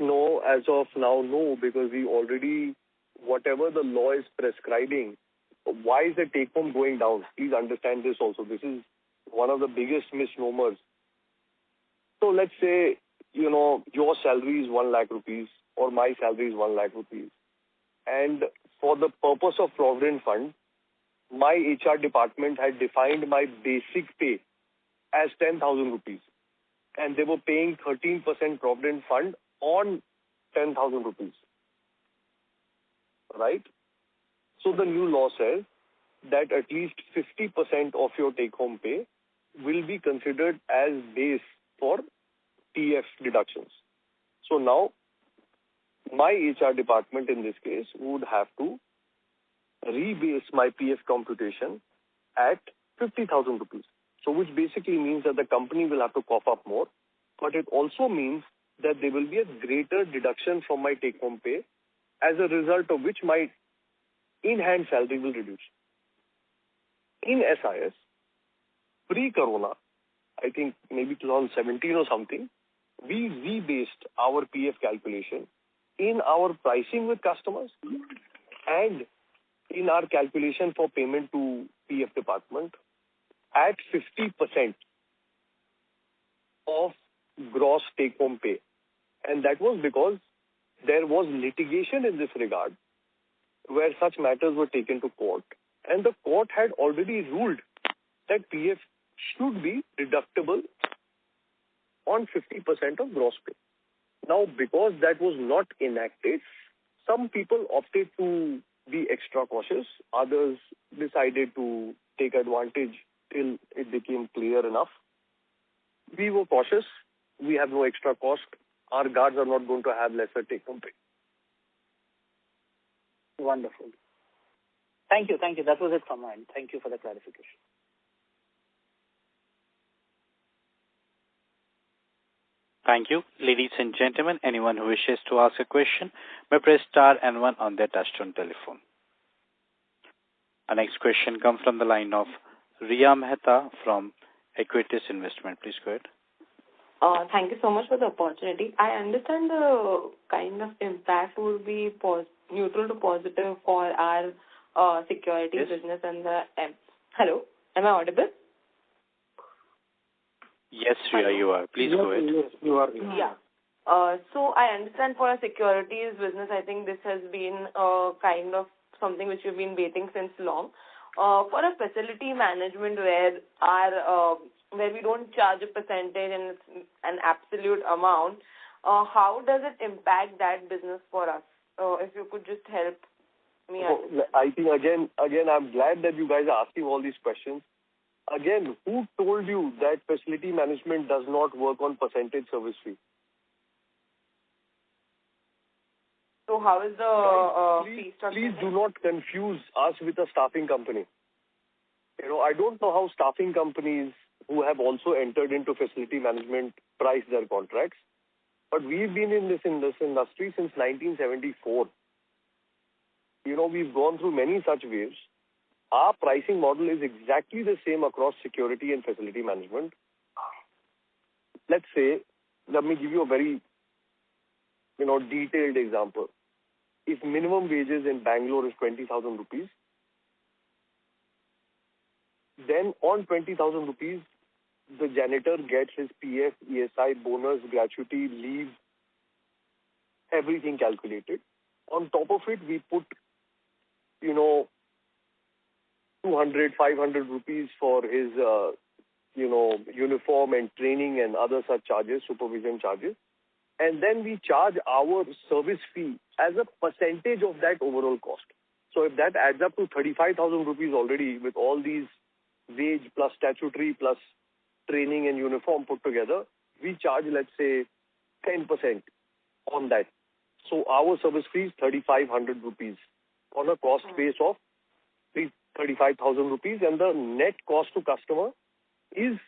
No, as of now, no, because we already, whatever the law is prescribing, why is the take-home going down? Please understand this also. This is one of the biggest misnomers. So let's say, your salary is 1 lakh rupees or my salary is 1 lakh rupees. And for the purpose of Provident Fund, my HR department had defined my basic pay as 10,000 rupees. And they were paying 13% Provident Fund on 10,000 rupees. Right? So the new law says that at least 50% of your take-home pay will be considered as base for PF deductions. So now, my HR department in this case would have to rebase my PF computation at 50,000 rupees. So which basically means that the company will have to cough up more, but it also means that there will be a greater deduction from my take-home pay, as a result of which my in-hand salary will reduce. In SIS, pre-corona, I think maybe 2017 or something, we rebased our PF calculation in our pricing with customers and in our calculation for payment to PF department at 50% of gross take-home pay. And that was because there was litigation in this regard where such matters were taken to court. And the court had already ruled that PF should be deductible on 50% of gross pay. Now, because that was not enacted, some people opted to be extra cautious. Others decided to take advantage till it became clear enough. We were cautious. We have no extra cost. Our guards are not going to have lesser take-home pay. Wonderful. Thank you. That was it from mine. Thank you for the clarification. Thank you. Ladies and gentlemen, anyone who wishes to ask a question may press star and 1 on their touchtone telephone. Our next question comes from the line of Riya Mehta from Equities Investment. Please go ahead. Thank you so much for the opportunity. I understand the kind of impact will be neutral to positive for our security business and the... Hello? Am I audible? Yes, Shreya, you are. Please go ahead. Yes, you are. Yeah. So I understand for a securities business, I think this has been kind of something which you've been waiting since long. For a facility management where we don't charge a percentage and it's an absolute amount, how does it impact that business for us? If you could just help me understand. I think again, I'm glad that you guys are asking all these questions. Again, who told you that facility management does not work on percentage service fee? So how is the fee structure? Please do not confuse us with a staffing company. I don't know how staffing companies who have also entered into facility management price their contracts, but we've been in this industry since 1974. We've gone through many such waves. Our pricing model is exactly the same across security and facility management. Let's say, let me give you a very, detailed example. If minimum wages in Bangalore is 20,000 rupees, then on 20,000 rupees, the janitor gets his PF, ESI, bonus, gratuity, leave, everything calculated. On top of it, we put, 200, 500 rupees for his, uniform and training and other such charges, supervision charges. And then we charge our service fee as a percentage of that overall cost. So if that adds up to 35,000 rupees already with all these wage plus statutory plus training and uniform put together, we charge, let's say, 10% on that. So our service fee is 3,500 rupees on a cost base of 35,000 rupees, and the net cost to customer is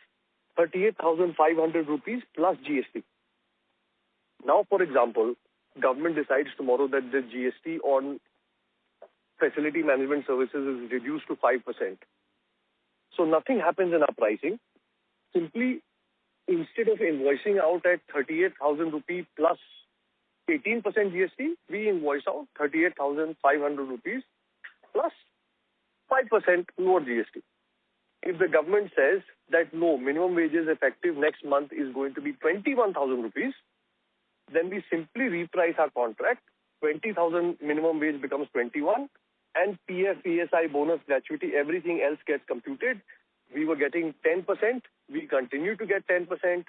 38,500 rupees plus GST. Now, for example, government decides tomorrow that the GST on facility management services is reduced to 5%. So nothing happens in our pricing. Simply, instead of invoicing out at 38,000 rupee plus 18% GST, we invoice out 38,500 rupees plus 5% lower GST. If the government says that no, minimum wages effective next month is going to be 21,000 rupees, then we simply reprice our contract. 20,000 minimum wage becomes 21, and PF, ESI, bonus, gratuity, everything else gets computed. We were getting 10%. We continue to get 10%.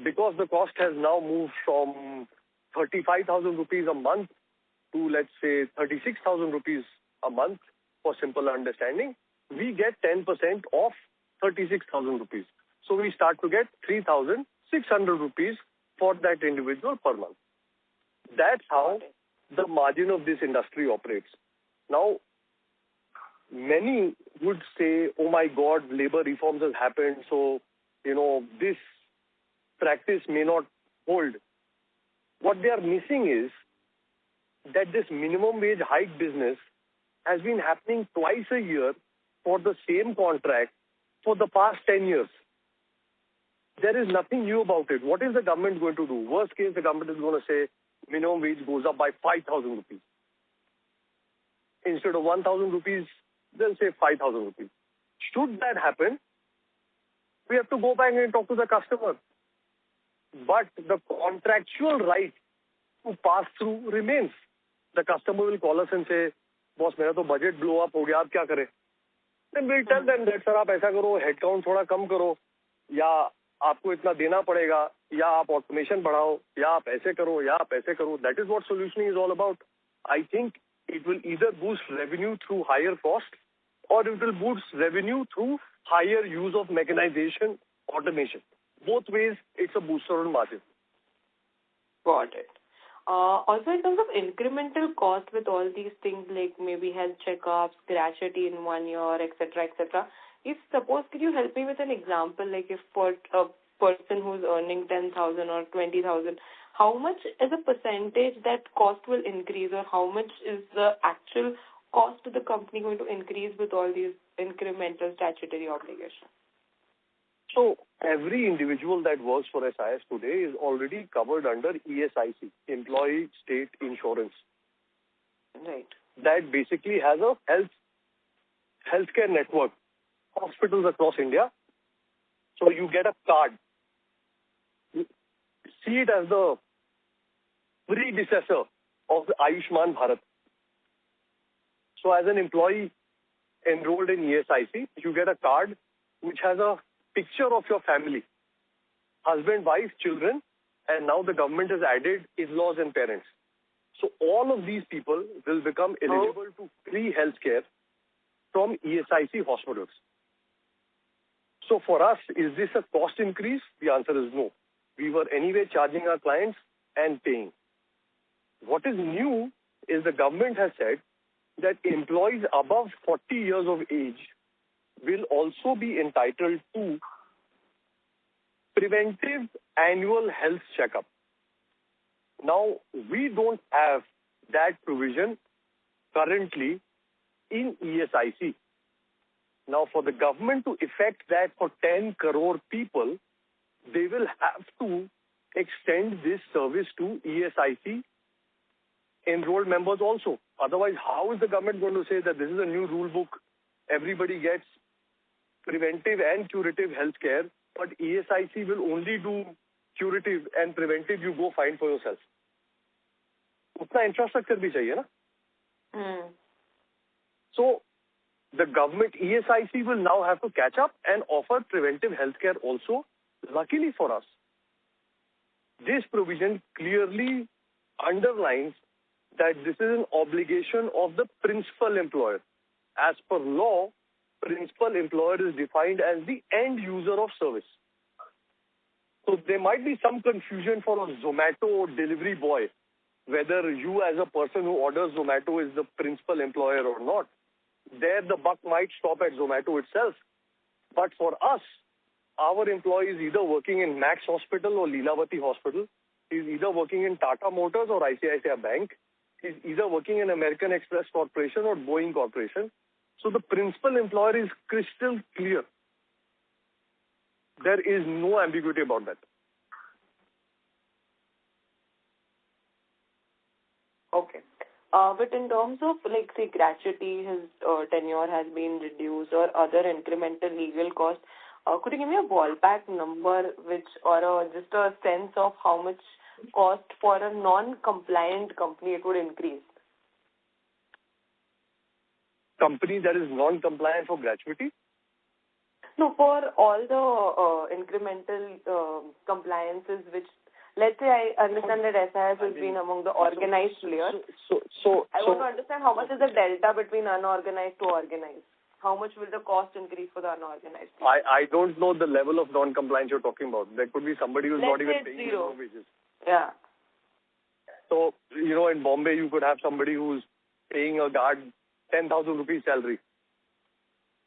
Because the cost has now moved from 35,000 rupees a month to, let's say, 36,000 rupees a month, for simple understanding, we get 10% of 36,000 rupees. So we start to get 3,600 rupees for that individual per month. That's how the margin of this industry operates. Now, many would say, oh my God, labor reforms have happened, so, this practice may not hold. What they are missing is that this minimum wage hike business has been happening twice a year for the same contract for the past 10 years. There is nothing new about it. What is the government going to do? Worst case, the government is going to say minimum wage goes up by 5,000 rupees. Instead of 1,000 rupees, they'll say 5,000 rupees. Should that happen, we have to go back and talk to the customer. But the contractual right to pass through remains. The customer will call us and say, boss, मेरा तो budget blow up हो गया, आप क्या करें? Then we'll tell them that, sir, आप ऐसा करो, headcount थोड़ा कम करो, या आपको इतना देना पड़ेगा, या आप automation बढ़ाओ, या आप ऐसे करो, या आप ऐसे करो. That is what solutioning is all about. I think it will either boost revenue through higher cost, or it will boost revenue through higher use of mechanization, automation. Both ways, it's a booster on margin. Got it. Also, in terms of incremental cost with all these things like maybe health checkups, gratuity in 1 year, etc., etc. If suppose, could you help me with an example, like if for a person who's earning 10,000 or 20,000, how much as a percentage that cost will increase, or how much is the actual cost to the company going to increase with all these incremental statutory obligations? So every individual that works for SIS today is already covered under ESIC, Employee State Insurance. Right. That basically has a healthcare network, hospitals across India. So you get a card. See it as the predecessor of the Ayushman Bharat. So as an employee enrolled in ESIC, you get a card which has a picture of your family, husband, wife, children, and now the government has added in-laws and parents. So all of these people will become eligible to free healthcare from ESIC hospitals. So for us, is this a cost increase? The answer is no. We were anyway charging our clients and paying. What is new is the government has said that employees above 40 years of age will also be entitled to preventive annual health checkup. Now, we don't have that provision currently in ESIC. Now, for the government to effect that for 10 crore people, they will have to extend this service to ESIC enrolled members also. Otherwise, how is the government going to say that this is a new rule book, everybody gets preventive and curative health care, but ESIC will only do curative and preventive, you go find for yourself. Utna infrastructure bhi chahiye na? So, the government, ESIC will now have to catch up and offer preventive healthcare also. Luckily for us, this provision clearly underlines that this is an obligation of the principal employer. As per law, principal employer is defined as the end user of service. So there might be some confusion for a Zomato delivery boy, whether you as a person who orders Zomato is the principal employer or not. There the buck might stop at Zomato itself. But for us, our employee is either working in Max Hospital or Leelavati Hospital, is either working in Tata Motors or ICICI Bank, is either working in American Express Corporation or Boeing Corporation. So the principal employer is crystal clear. There is no ambiguity about that. Okay. But in terms of, like, say, gratuity, his tenure has been reduced or other incremental legal costs, could you give me a ballpark number or just a sense of how much cost for a non-compliant company it would increase? Company that is non-compliant for gratuity? No, for all the incremental compliances which, let's say I understand that SIS has been among the organized players. I want to understand how much is the delta between unorganized to organized. How much will the cost increase for the unorganized? I don't know the level of non-compliance you're talking about. There could be somebody who's not even paying minimum wages. Yeah. So, in Bombay, you could have somebody who's paying a guard 10,000 rupees salary.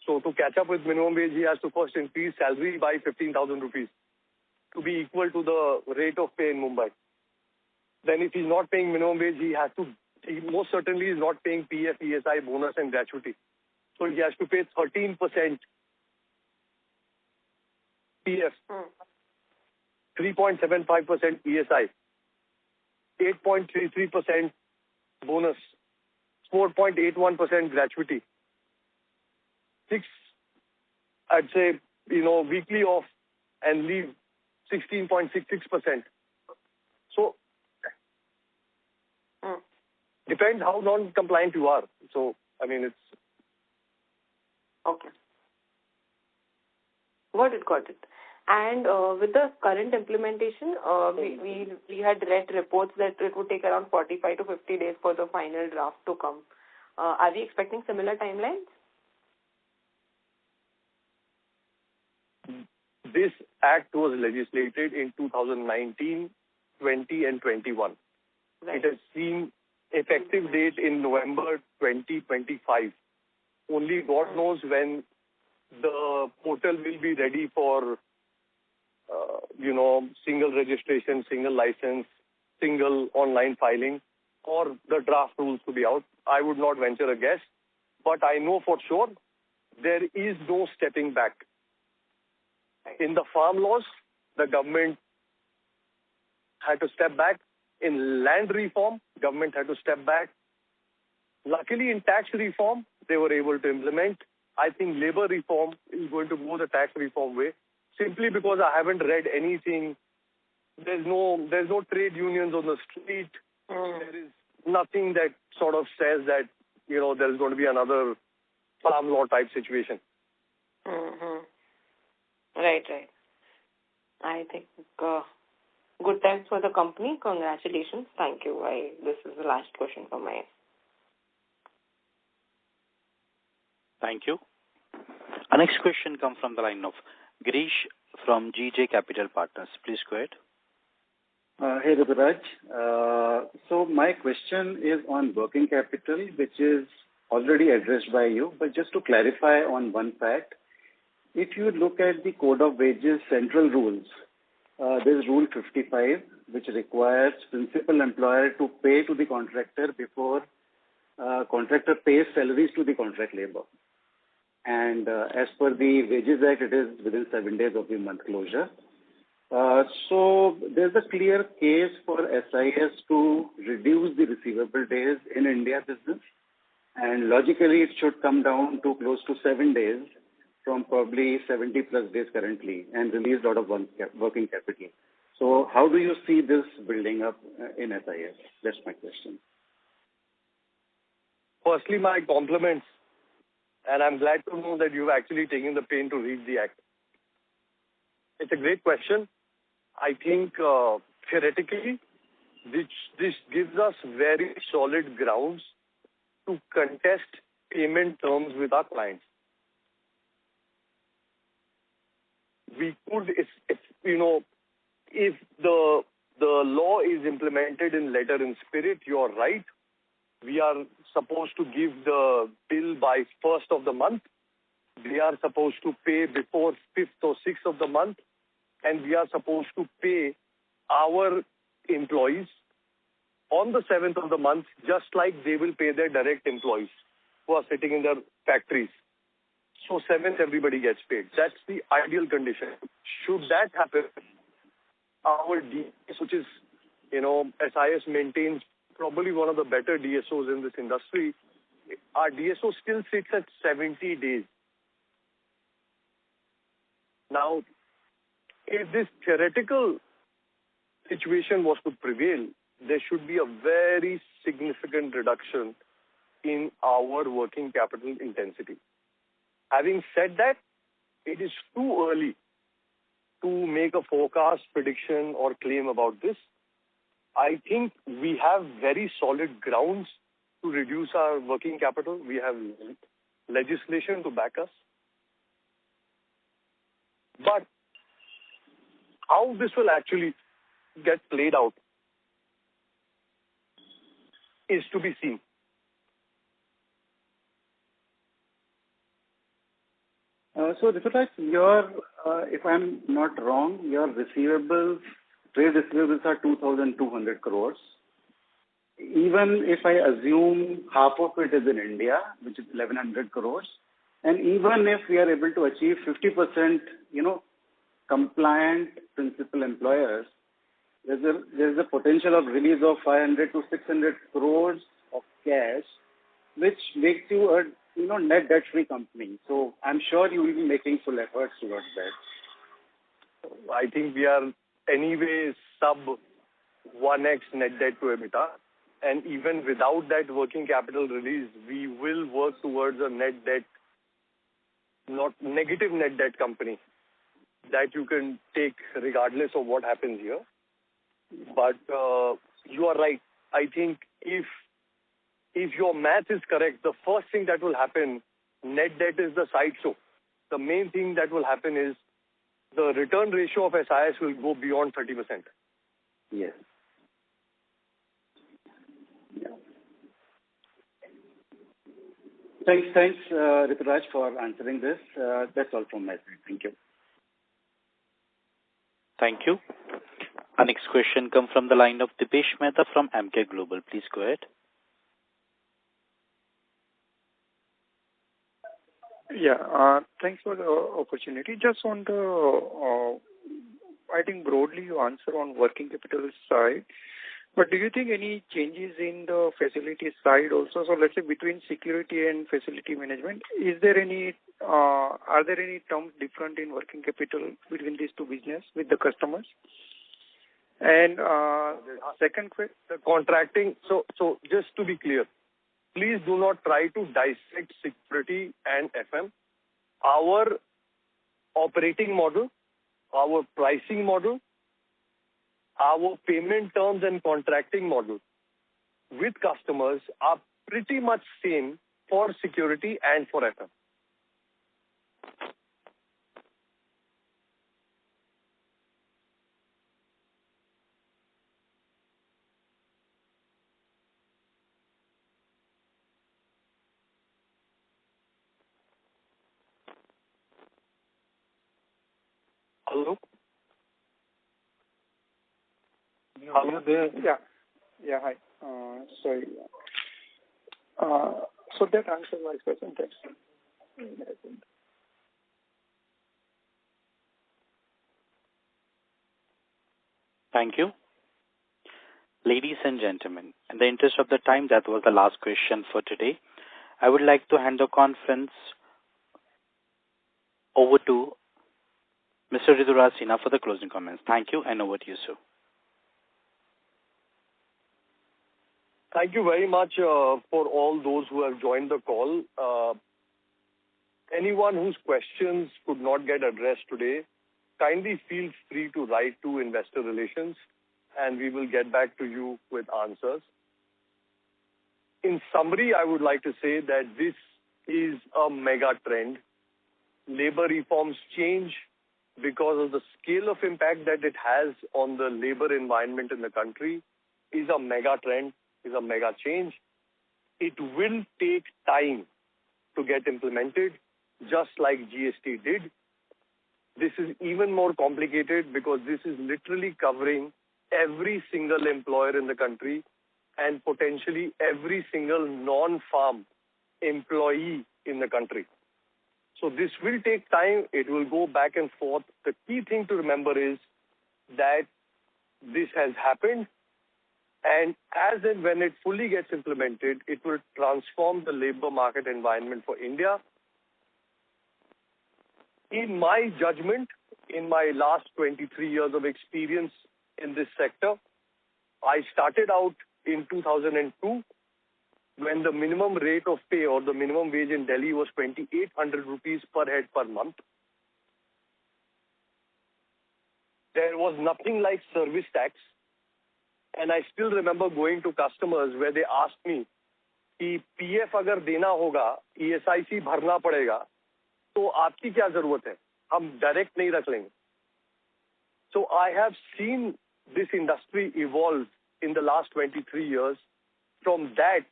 So to catch up with minimum wage, he has to first increase salary by 15,000 rupees to be equal to the rate of pay in Mumbai. Then if he's not paying minimum wage, he most certainly is not paying PF, ESI, bonus and gratuity. So he has to pay 13% PF, 3.75% ESI, 8.33% bonus, 4.81% gratuity, I'd say, weekly off and leave 16.66%. So, depends how non-compliant you are. So, it's... Okay. Got it. And with the current implementation, we had read reports that it would take around 45 to 50 days for the final draft to come. Are we expecting similar timelines? This act was legislated in 2019, 20 and 21. Right. It has seen effective date in November 2025. Only God knows when the portal will be ready for, single registration, single license, single online filing, or the draft rules to be out. I would not venture a guess, but I know for sure there is no stepping back. In the farm laws, the government had to step back. In land reform, government had to step back. Luckily, in tax reform, they were able to implement. I think labor reform is going to go the tax reform way. simply because I haven't read anything. There's no trade unions on the street. There is nothing that sort of says that, there's going to be another farm law type situation. Right. I think good times for the company. Congratulations. Thank you. This is the last question from my end. Thank you. Our next question comes from the line of Girish from GJ Capital Partners. Please go ahead. Hey, Ruturaj. So my question is on working capital, which is already addressed by you. But just to clarify on one fact, if you look at the Code of Wages central rules, there's Rule 55, which requires principal employer to pay to the contractor before contractor pays salaries to the contract labor. And as per the Wages Act, it is within 7 days of the month closure. So there's a clear case for SIS to reduce the receivable days in India business. And logically, it should come down to close to 7 days from probably 70 plus days currently and release a lot of working capital. So how do you see this building up in SIS? That's my question. Firstly, my compliments. And I'm glad to know that you've actually taken the pain to read the act. It's a great question. I think theoretically, this gives us very solid grounds to contest payment terms with our clients. We could, if the law is implemented in letter and spirit, you're right. We are supposed to give the bill by 1st of the month. We are supposed to pay before 5th or 6th of the month. And we are supposed to pay our employees on the 7th of the month, just like they will pay their direct employees who are sitting in their factories. So 7th, everybody gets paid. That's the ideal condition. Should that happen, our DS, which is, SIS maintains probably one of the better DSOs in this industry, our DSO still sits at 70 days. Now, if this theoretical situation was to prevail, there should be a very significant reduction in our working capital intensity. Having said that, it is too early to make a forecast, prediction, or claim about this. I think we have very solid grounds to reduce our working capital. We have legislation to back us. But how this will actually get played out is to be seen. So, Ruturaj, if I'm not wrong, your receivables, trade receivables are 2,200 crores. Even if I assume half of it is in India, which is 1,100 crores, and even if we are able to achieve 50%, compliant principal employers, there's a potential of release of 500 to 600 crores of cash, which makes you a net debt-free company. So I'm sure you will be making full efforts towards that. I think we are anyway sub 1x net debt to EBITDA. And even without that working capital release, we will work towards a net debt, not negative net debt company that you can take regardless of what happens here. But you are right. I think if your math is correct, the first thing that will happen, net debt is the sideshow. The main thing that will happen is the return ratio of SIS will go beyond 30%. Yes. Yeah. Thanks, Ruturaj, for answering this. That's all from my side. Thank you. Thank you. Our next question comes from the line of Dipesh Mehta from Emkay Global. Please go ahead. Yeah, thanks for the opportunity. Just on the, I think broadly you answer on working capital side. But do you think any changes in the facility side also? So let's say between security and facility management, are there any terms different in working capital between these two business with the customers? And second question, the contracting. So just to be clear, please do not try to dissect security and FM. Our operating model, our pricing model, our payment terms and contracting model with customers are pretty much same for security and for FM. Hello? Are you there? Yeah. Hi. Sorry. So that answers my question. Thanks. Thank you. Ladies and gentlemen, in the interest of the time, that was the last question for today. I would like to hand the conference over to Mr. Riduraj Sinha for the closing comments. Thank you, and over to you, sir. Thank you very much for all those who have joined the call. Anyone whose questions could not get addressed today, kindly feel free to write to Investor Relations, and we will get back to you with answers. In summary, I would like to say that this is a mega trend. Labor reforms change because of the scale of impact that it has on the labor environment in the country is a mega trend, is a mega change. It will take time to get implemented, just like GST did. This is even more complicated because this is literally covering every single employer in the country and potentially every single non-farm employee in the country. So this will take time. It will go back and forth. The key thing to remember is that this has happened, and as and when it fully gets implemented, it will transform the labor market environment for India. In my judgment, in my last 23 years of experience in this sector, I started out in 2002 when the minimum rate of pay or the minimum wage in Delhi was 2,800 rupees per head per month. There was nothing like service tax. And I still remember going to customers where they asked me, कि PF अगर देना होगा, ESIC भरना पड़ेगा, तो आपकी क्या जरूरत है? हम direct नहीं रख लेंगे. So I have seen this industry evolve in the last 23 years from that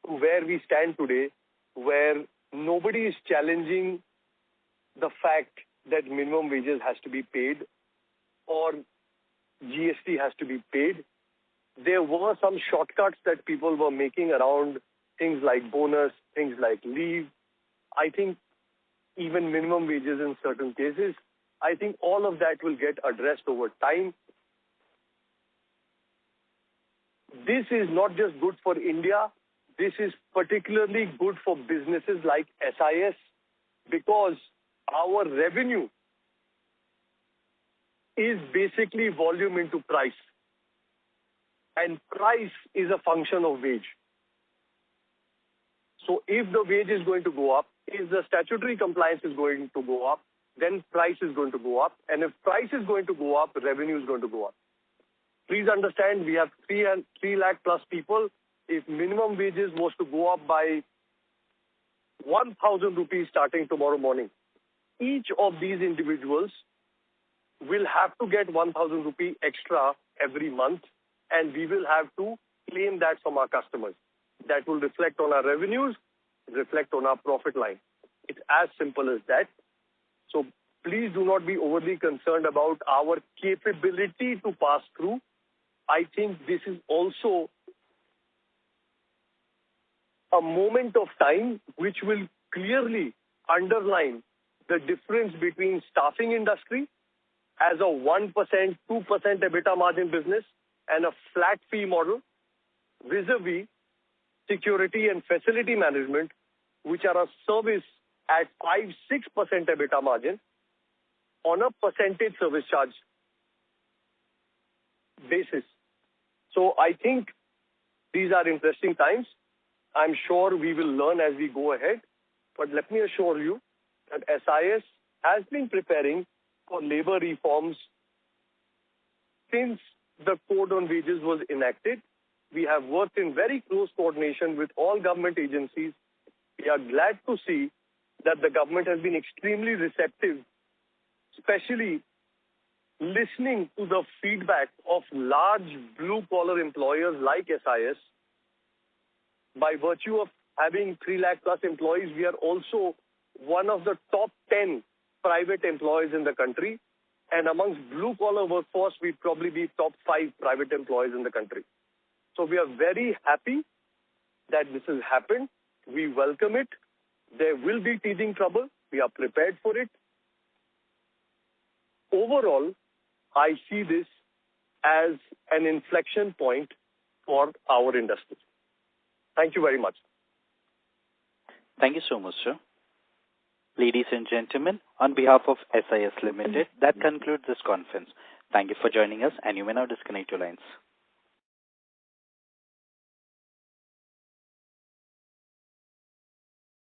to where we stand today, where nobody is challenging the fact that minimum wages has to be paid or GST has to be paid. There were some shortcuts that people were making around things like bonus, things like leave. I think even minimum wages in certain cases. I think all of that will get addressed over time. This is not just good for India. This is particularly good for businesses like SIS because our revenue is basically volume into price. And price is a function of wage. So if the wage is going to go up, if the statutory compliance is going to go up, then price is going to go up. And if price is going to go up, revenue is going to go up. Please understand, we have 3 lakh plus people. If minimum wages was to go up by 1,000 rupees starting tomorrow morning, each of these individuals will have to get 1,000 rupee extra every month, and we will have to claim that from our customers. That will reflect on our revenues, reflect on our profit line. It's as simple as that. So please do not be overly concerned about our capability to pass through. I think this is also a moment of time which will clearly underline the difference between staffing industry as a 1%, 2% EBITDA margin business and a flat fee model vis-a-vis security and facility management, which are a service at 5-6% EBITDA margin on a percentage service charge basis. So I think these are interesting times. I'm sure we will learn as we go ahead. But let me assure you that SIS has been preparing for labor reforms since the Code on Wages was enacted. We have worked in very close coordination with all government agencies. We are glad to see that the government has been extremely receptive, especially listening to the feedback of large blue-collar employers like SIS. By virtue of having 3 lakh plus employees, we are also one of the top 10 private employers in the country. And amongst blue-collar workforce, we'd probably be top 5 private employers in the country. So we are very happy that this has happened. We welcome it. There will be teething trouble. We are prepared for it. Overall, I see this as an inflection point for our industry. Thank you very much. Thank you so much, sir. Ladies and gentlemen, on behalf of SIS Limited, that concludes this conference. Thank you for joining us, and you may now disconnect your lines.